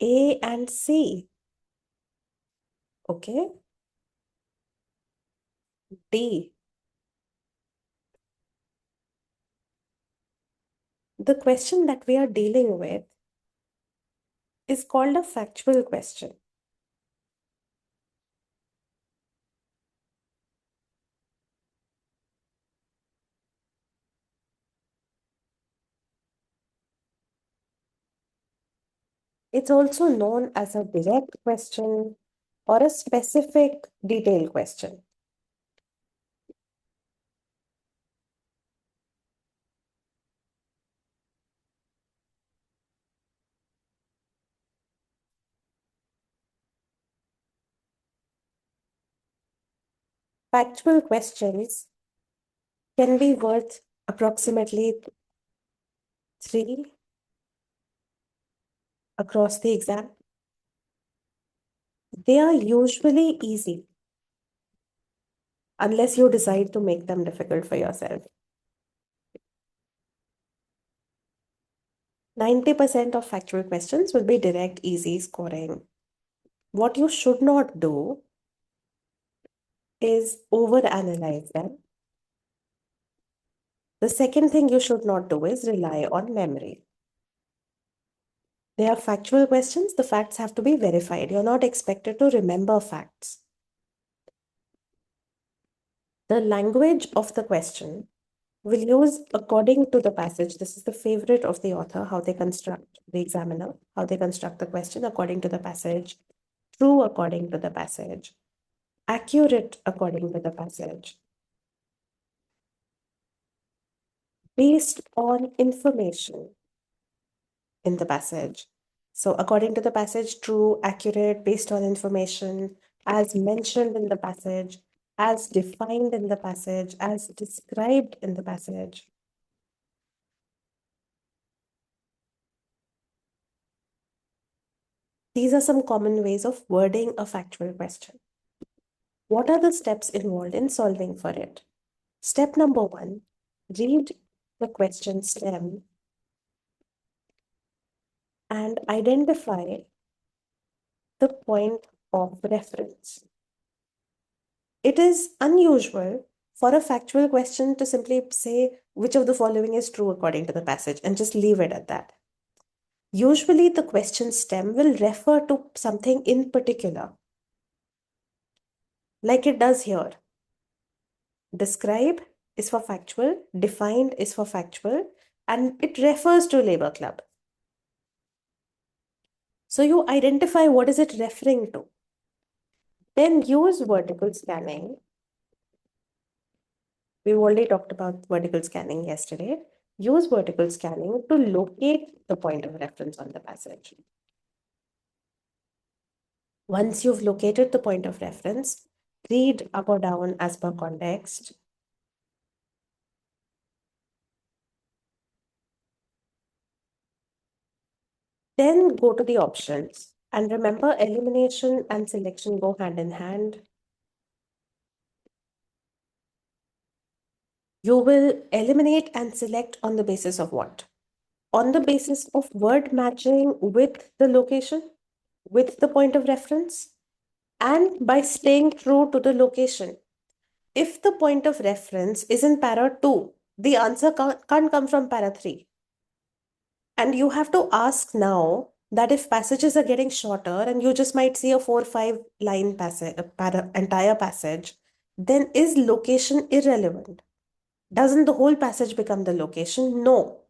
A and C. Okay. D. The question that we are dealing with is called a factual question. It's also known as a direct question or a specific detailed question. Factual questions can be worth approximately 3 across the exam. They are usually easy unless you decide to make them difficult for yourself. 90% of factual questions will be direct, easy scoring. What you should not do is overanalyze them. The second thing you should not do is rely on memory. They are factual questions. The facts have to be verified. You're not expected to remember facts. The language of the question will use according to the passage. This is the favorite of the author, how they construct the examiner, how they construct the question according to the passage, true according to the passage, accurate according to the passage, based on information in the passage. So according to the passage, true, accurate, based on information, as mentioned in the passage, as defined in the passage, as described in the passage. These are some common ways of wording a factual question. What are the steps involved in solving for it? Step number 1, read the question stem and identify the point of reference. It is unusual for a factual question to simply say which of the following is true according to the passage and just leave it at that. Usually the question stem will refer to something in particular, like it does here. Describe is for factual, defined is for factual, and it refers to Labor Club. So you identify what is it referring to. Then use vertical scanning. We've already talked about vertical scanning yesterday. Use vertical scanning to locate the point of reference on the passage. Once you've located the point of reference, read up or down as per context. Then go to the options. And remember, elimination and selection go hand in hand. You will eliminate and select on the basis of what? On the basis of word matching with the location, with the point of reference, and by staying true to the location. If the point of reference is in para 2, the answer can't come from para 3. And you have to ask now that if passages are getting shorter and you just might see a 4 or 5 line passage, entire passage, then is location irrelevant? Doesn't the whole passage become the location? No.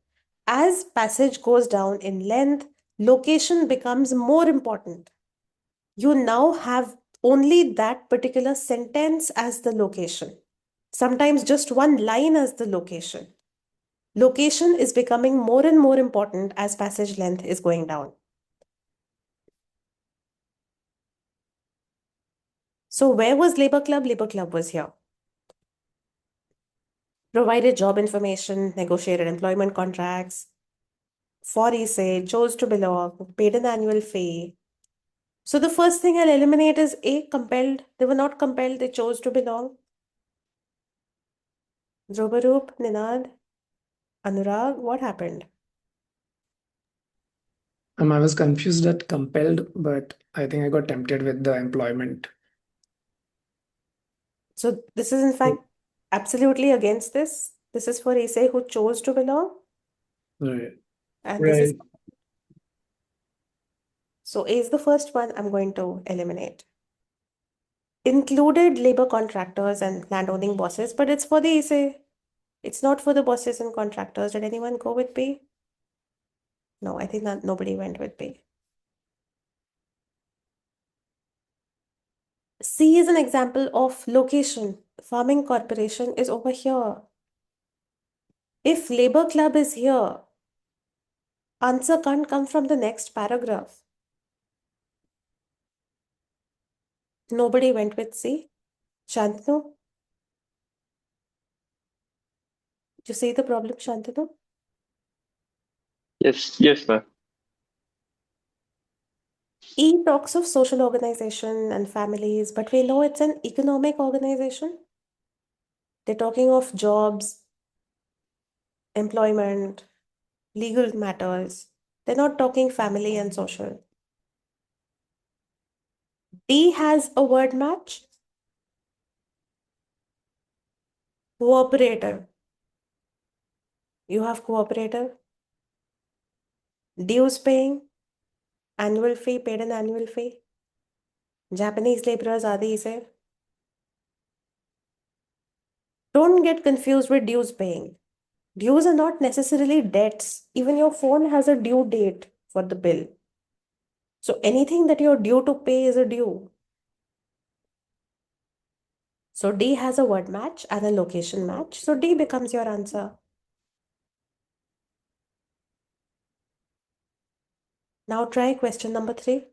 As passage goes down in length, location becomes more important. You now have only that particular sentence as the location. Sometimes just one line as the location. Location is becoming more and more important as passage length is going down. So where was Labor Club? Labor Club was here. Provided job information, negotiated employment contracts, for essay, chose to belong, paid an annual fee, So the first thing I'll eliminate is A, compelled. They were not compelled, they chose to belong. Dhrubaroop, Ninad, Anurag, what happened? I was confused at compelled, but I think I got tempted with the employment. So this is in fact absolutely against this. This is for Issei who chose to belong, Right. and this is Right. so A is the first one I'm going to eliminate. Included labor contractors and landowning bosses, but it's for the Issei. It's not for the bosses and contractors. Did anyone go with B? No, I think that nobody went with B. C is an example of location. Farming corporation is over here. If labor club is here, answer can't come from the next paragraph. Nobody went with C. Shantanu, you see the problem, Shantanu? Yes, ma'am. E talks of social organization and families, but we know it's an economic organization. They're talking of jobs, employment, legal matters. They're not talking family and social. D has a word match. Cooperative. You have cooperative. Dues paying. Annual fee, paid an annual fee. Japanese laborers are these. Don't get confused with dues paying. Dues are not necessarily debts. Even your phone has a due date for the bill. So anything that you're due to pay is a due. So D has a word match and a location match. So D becomes your answer. Now try question number 3.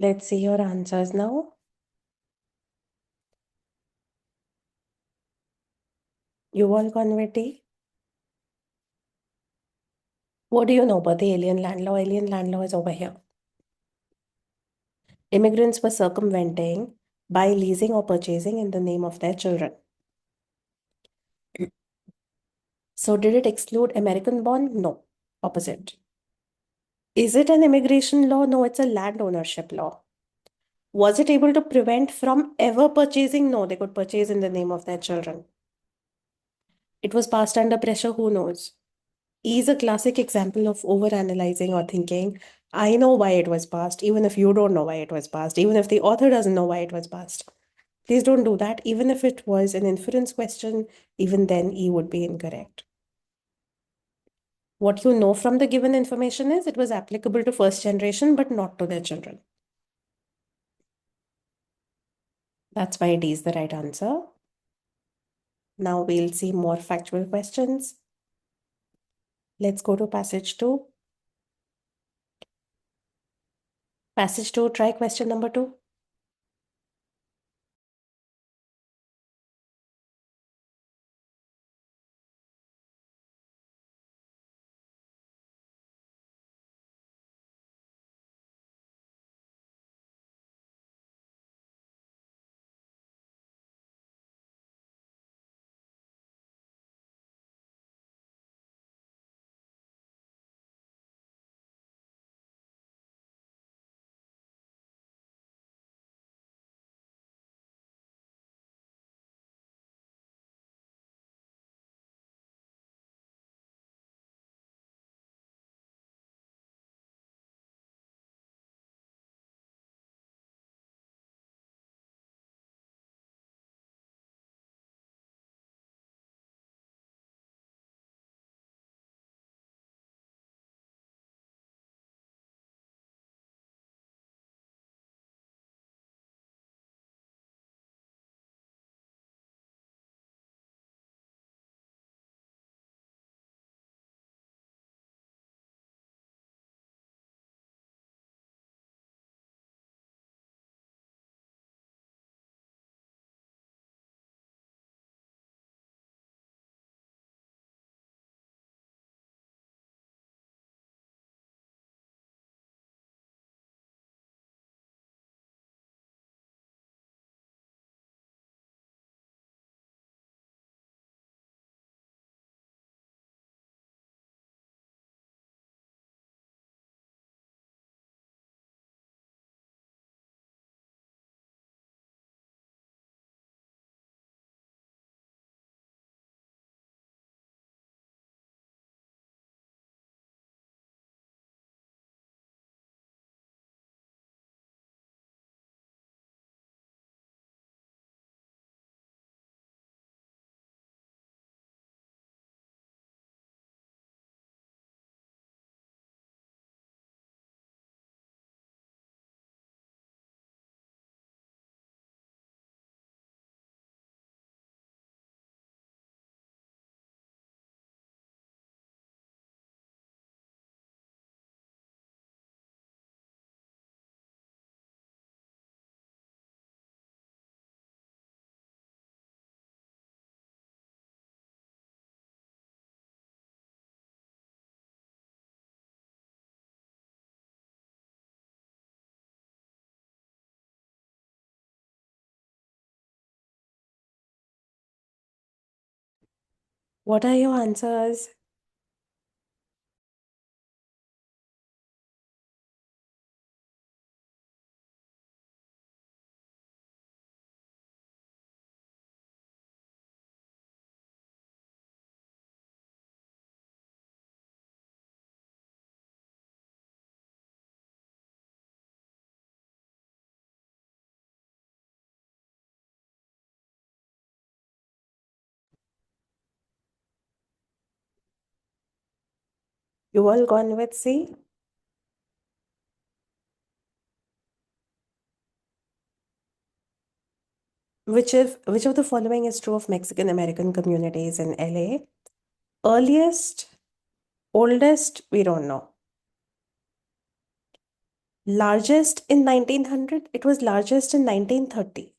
Let's see your answers now. You all gone with D? What do you know about the alien land law? Alien land law is over here. Immigrants were circumventing by leasing or purchasing in the name of their children. So did it exclude American born? No. Opposite. Is it an immigration law? No, it's a land ownership law. Was it able to prevent from ever purchasing? No, they could purchase in the name of their children. It was passed under pressure, who knows? E is a classic example of overanalyzing or thinking, I know why it was passed, even if you don't know why it was passed, even if the author doesn't know why it was passed. Please don't do that. Even if it was an inference question, even then E would be incorrect. What you know from the given information is it was applicable to first generation, but not to their children. That's why D is the right answer. Now we'll see more factual questions. Let's go to passage 2. Passage 2, try question number 2. What are your answers? You all gone with C? Which of the following is true of Mexican American communities in LA? Earliest, oldest, we don't know. Largest in 1900, it was largest in 1930.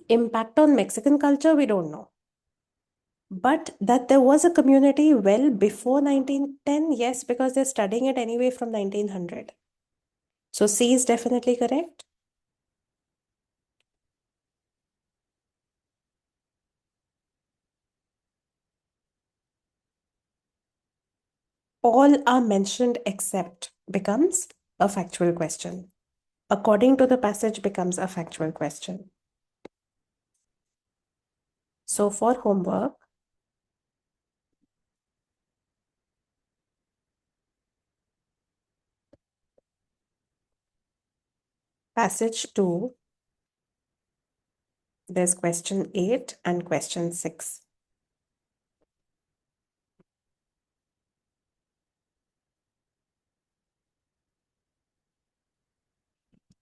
Impact on Mexican culture, we don't know. But that there was a community well before 1910, yes, because they're studying it anyway from 1900. So C is definitely correct. all are mentioned except becomes a factual question. According to the passage becomes a factual question. So for homework, passage 2, there's question 8 and question 6.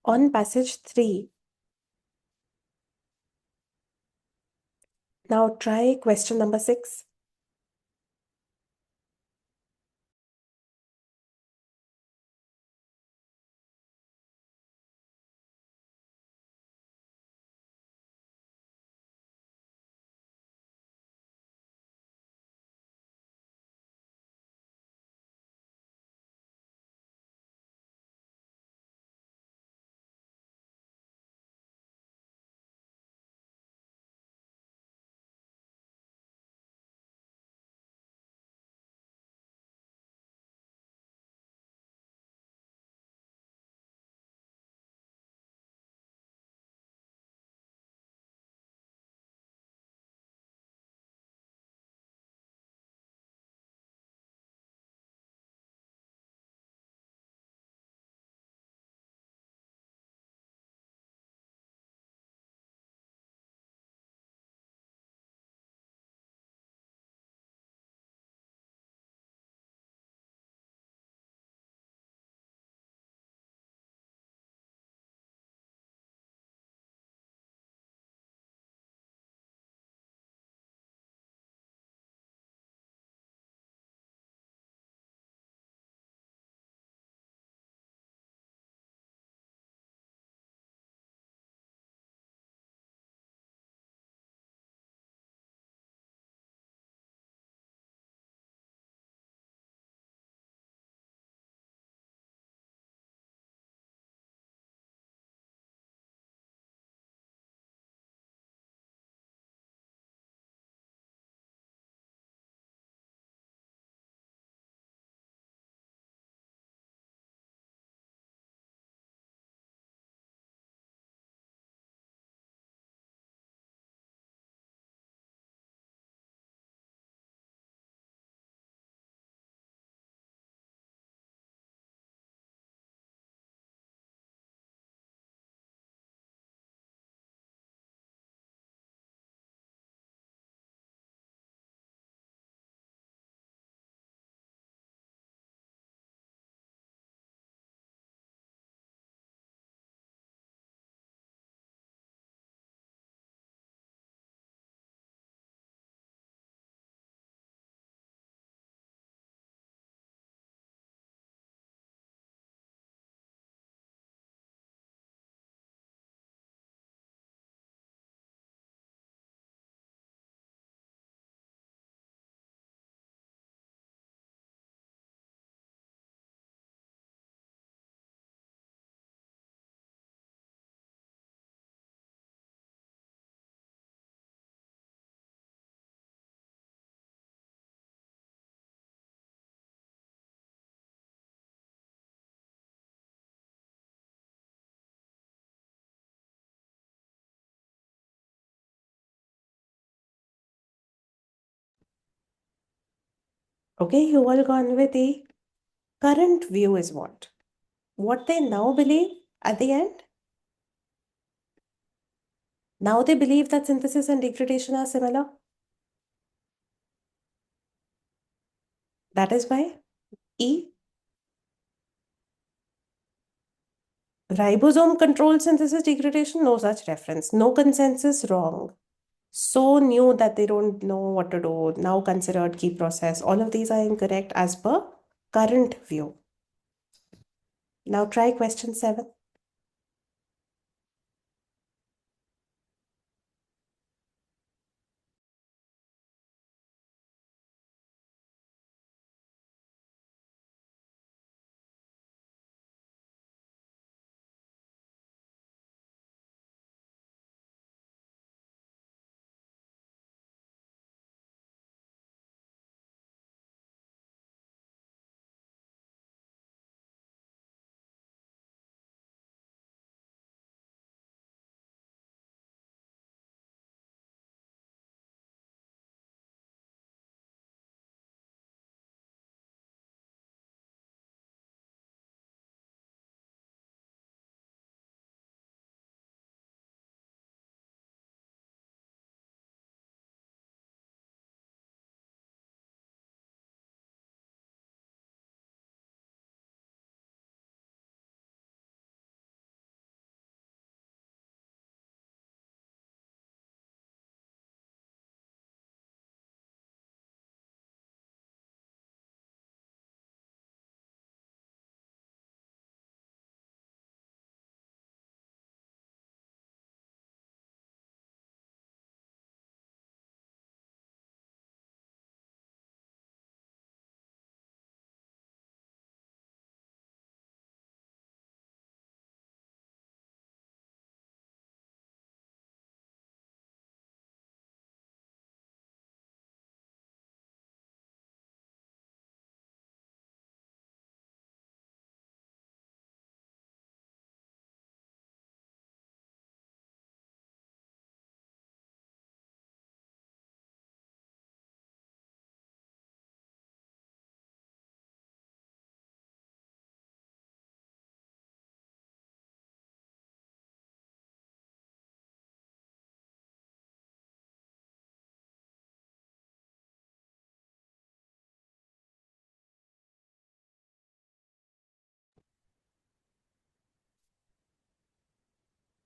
On passage 3, now try question number 6. Okay, you all gone with the current view is what? What they now believe at the end? Now they believe that synthesis and degradation are similar. That is why E. Ribosome controlled synthesis degradation, no such reference. No consensus, wrong. So new that they don't know what to do. Now considered key process. All of these are incorrect as per current view. Now try question 7.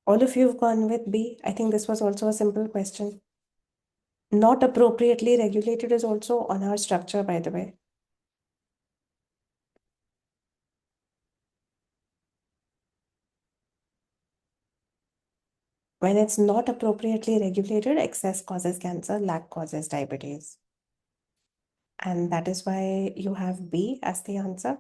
All of you have gone with B. I think this was also a simple question. Not appropriately regulated is also on our structure, by the way. When it's not appropriately regulated, excess causes cancer, lack causes diabetes. And that is why you have B as the answer.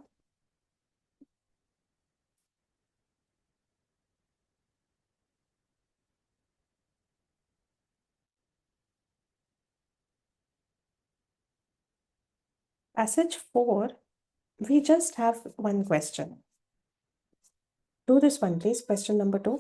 Passage 4, we just have one question. Do this one, please. Question number 2.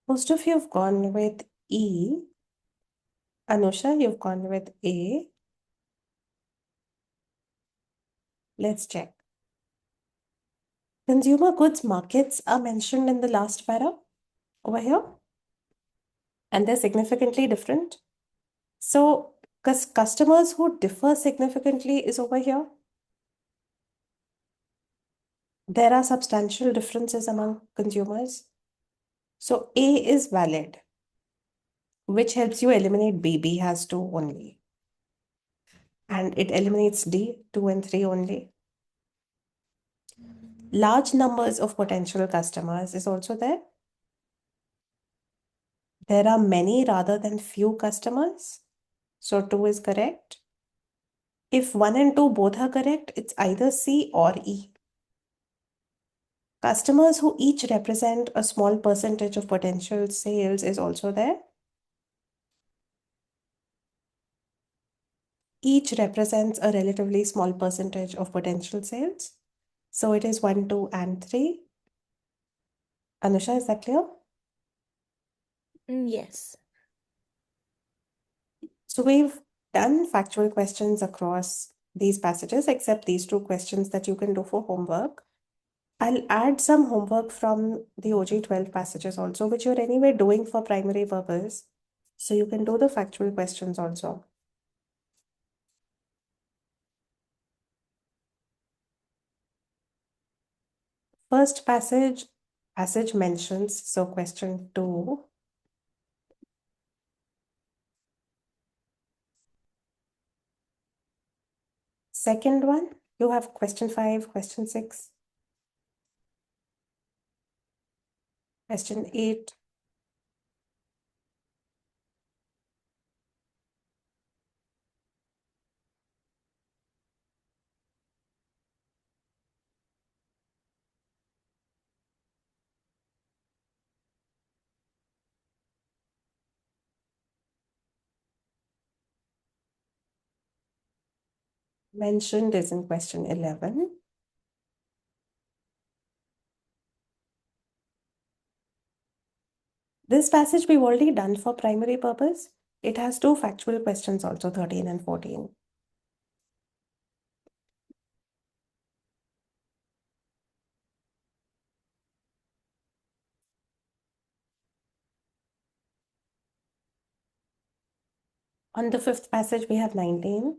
Most of you have gone with E. Anusha, you've gone with A. Let's check. Consumer goods markets are mentioned in the last para over here, and they're significantly different. So, customers who differ significantly is over here. There are substantial differences among consumers. So, A is valid, which helps you eliminate B. B has 2 only. And it eliminates D, 2 and 3 only. Large numbers of potential customers is also there. There are many rather than few customers. So 2 is correct. If 1 and 2 both are correct, it's either C or E. Customers who each represent a small percentage of potential sales is also there. Each represents a relatively small percentage of potential sales. So it is 1, 2, and 3. Anusha, is that clear? Yes. So we've done factual questions across these passages, except these 2 questions that you can do for homework. I'll add some homework from the OG 12 passages also, which you're anyway doing for primary purpose. So you can do the factual questions also. First passage mentions, so question 2. Second one, you have question 5, question 6, question 8. Mentioned is in question 11. This passage we've already done for primary purpose. It has 2 factual questions also, 13 and 14. On the 5th passage, we have 19.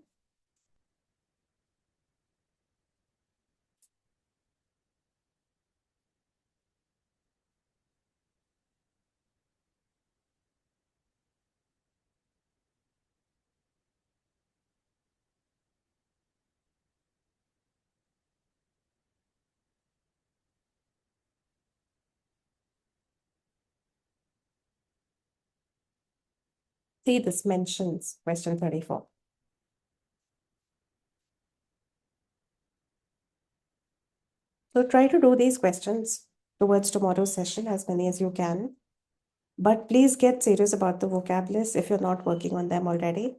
See, this mentions question 34. So try to do these questions towards tomorrow's session, as many as you can. But please get serious about the vocab list if you're not working on them already.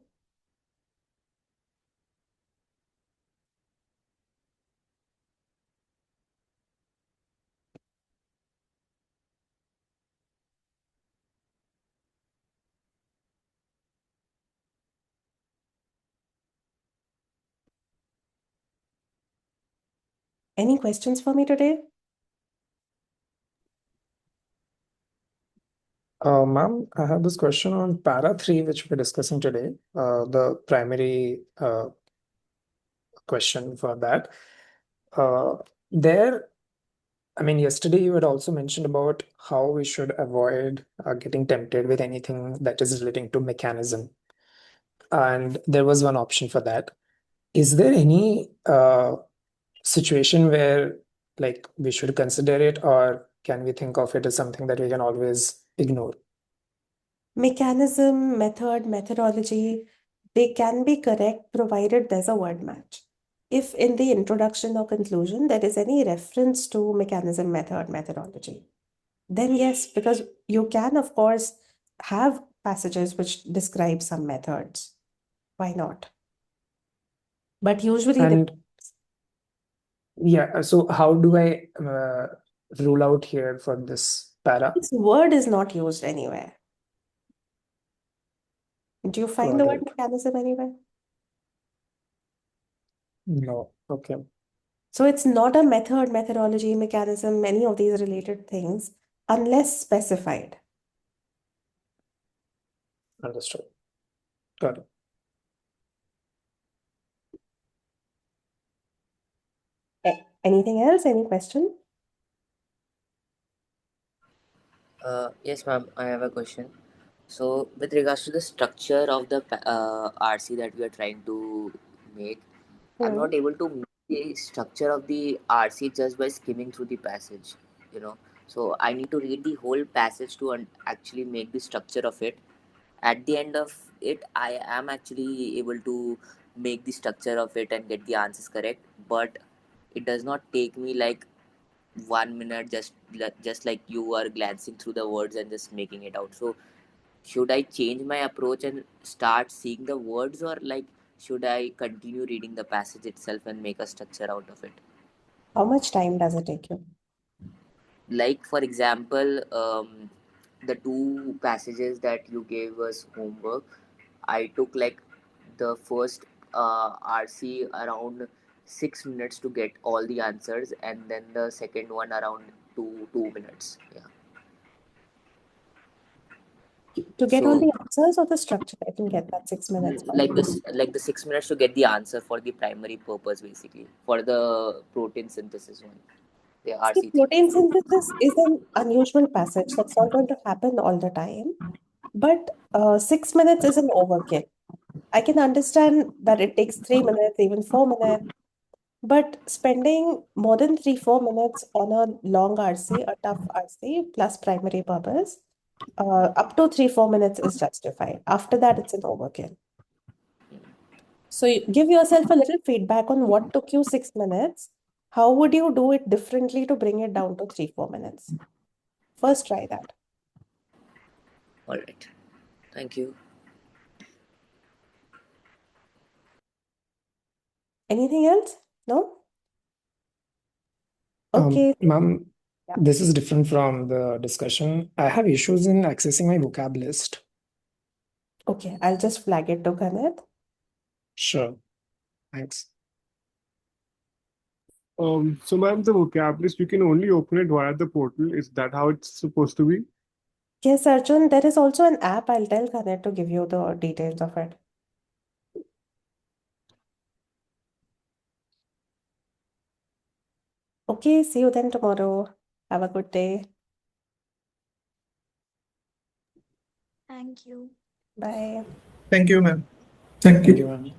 Any questions for me today? Ma'am, I have this question on para 3, which we're discussing today, the primary question for that. There, I mean, yesterday you had also mentioned about how we should avoid getting tempted with anything that is relating to mechanism. And there was one option for that. Is there any situation where like we should consider it, or can we think of it as something that we can always ignore? Mechanism, method, methodology, they can be correct provided there's a word match. If in the introduction or conclusion there is any reference to mechanism, method, methodology, then yes, because you can, of course, have passages which describe some methods. Why not? But usually And yeah, so how do I rule out here for this para? this word is not used anywhere. Do you find the Got word it. mechanism anywhere? No. Okay. So it's not a method, methodology, mechanism, any of these related things, unless specified. Understood. Got it. Anything else? Any question? Yes, ma'am, I have a question. So, with regards to the structure of the RC that we are trying to make, I'm Hmm. not able to make the structure of the RC just by skimming through the passage, you know. So, I need to read the whole passage to actually make the structure of it. At the end of it, I am actually able to make the structure of it and get the answers correct, but it does not take me like 1 minute, just like you are glancing through the words and just making it out. So should I change my approach and start seeing the words, or like should I continue reading the passage itself and make a structure out of it? How much time does it take you? Like for example, the two passages that you gave us homework, I took like the first RC around 6 minutes to get all the answers, and then the second one around 2 minutes. Yeah. To get all So the answers or the structure, I can get that 6 minutes. like the 6 minutes to get the answer for the primary purpose, basically for the protein synthesis one. The See, RC3. protein synthesis is an unusual passage that's not going to happen all the time. But 6 minutes is an overkill. I can understand that it takes 3 minutes, even 4 minutes, but spending more than 3-4 minutes on a long RC, a tough RC plus primary purpose, up to 3-4 minutes is justified. After that, it's an overkill. So give yourself a little feedback on what took you 6 minutes. How would you do it differently to bring it down to 3-4 minutes? First, try that. All right. Thank you. Anything else? No? Okay. Ma'am, Yeah. this is different from the discussion. I have issues in accessing my vocab list. Okay, I'll just flag it to Kenneth. Sure. Thanks. So ma'am, the vocab list, you can only open it via the portal. Is that how it's supposed to be? Yes, Arjun, there is also an app. I'll tell Kenneth to give you the details of it. Okay, see you then tomorrow. Have a good day. Thank you. Bye. Thank you, ma'am. Thank you, ma'am.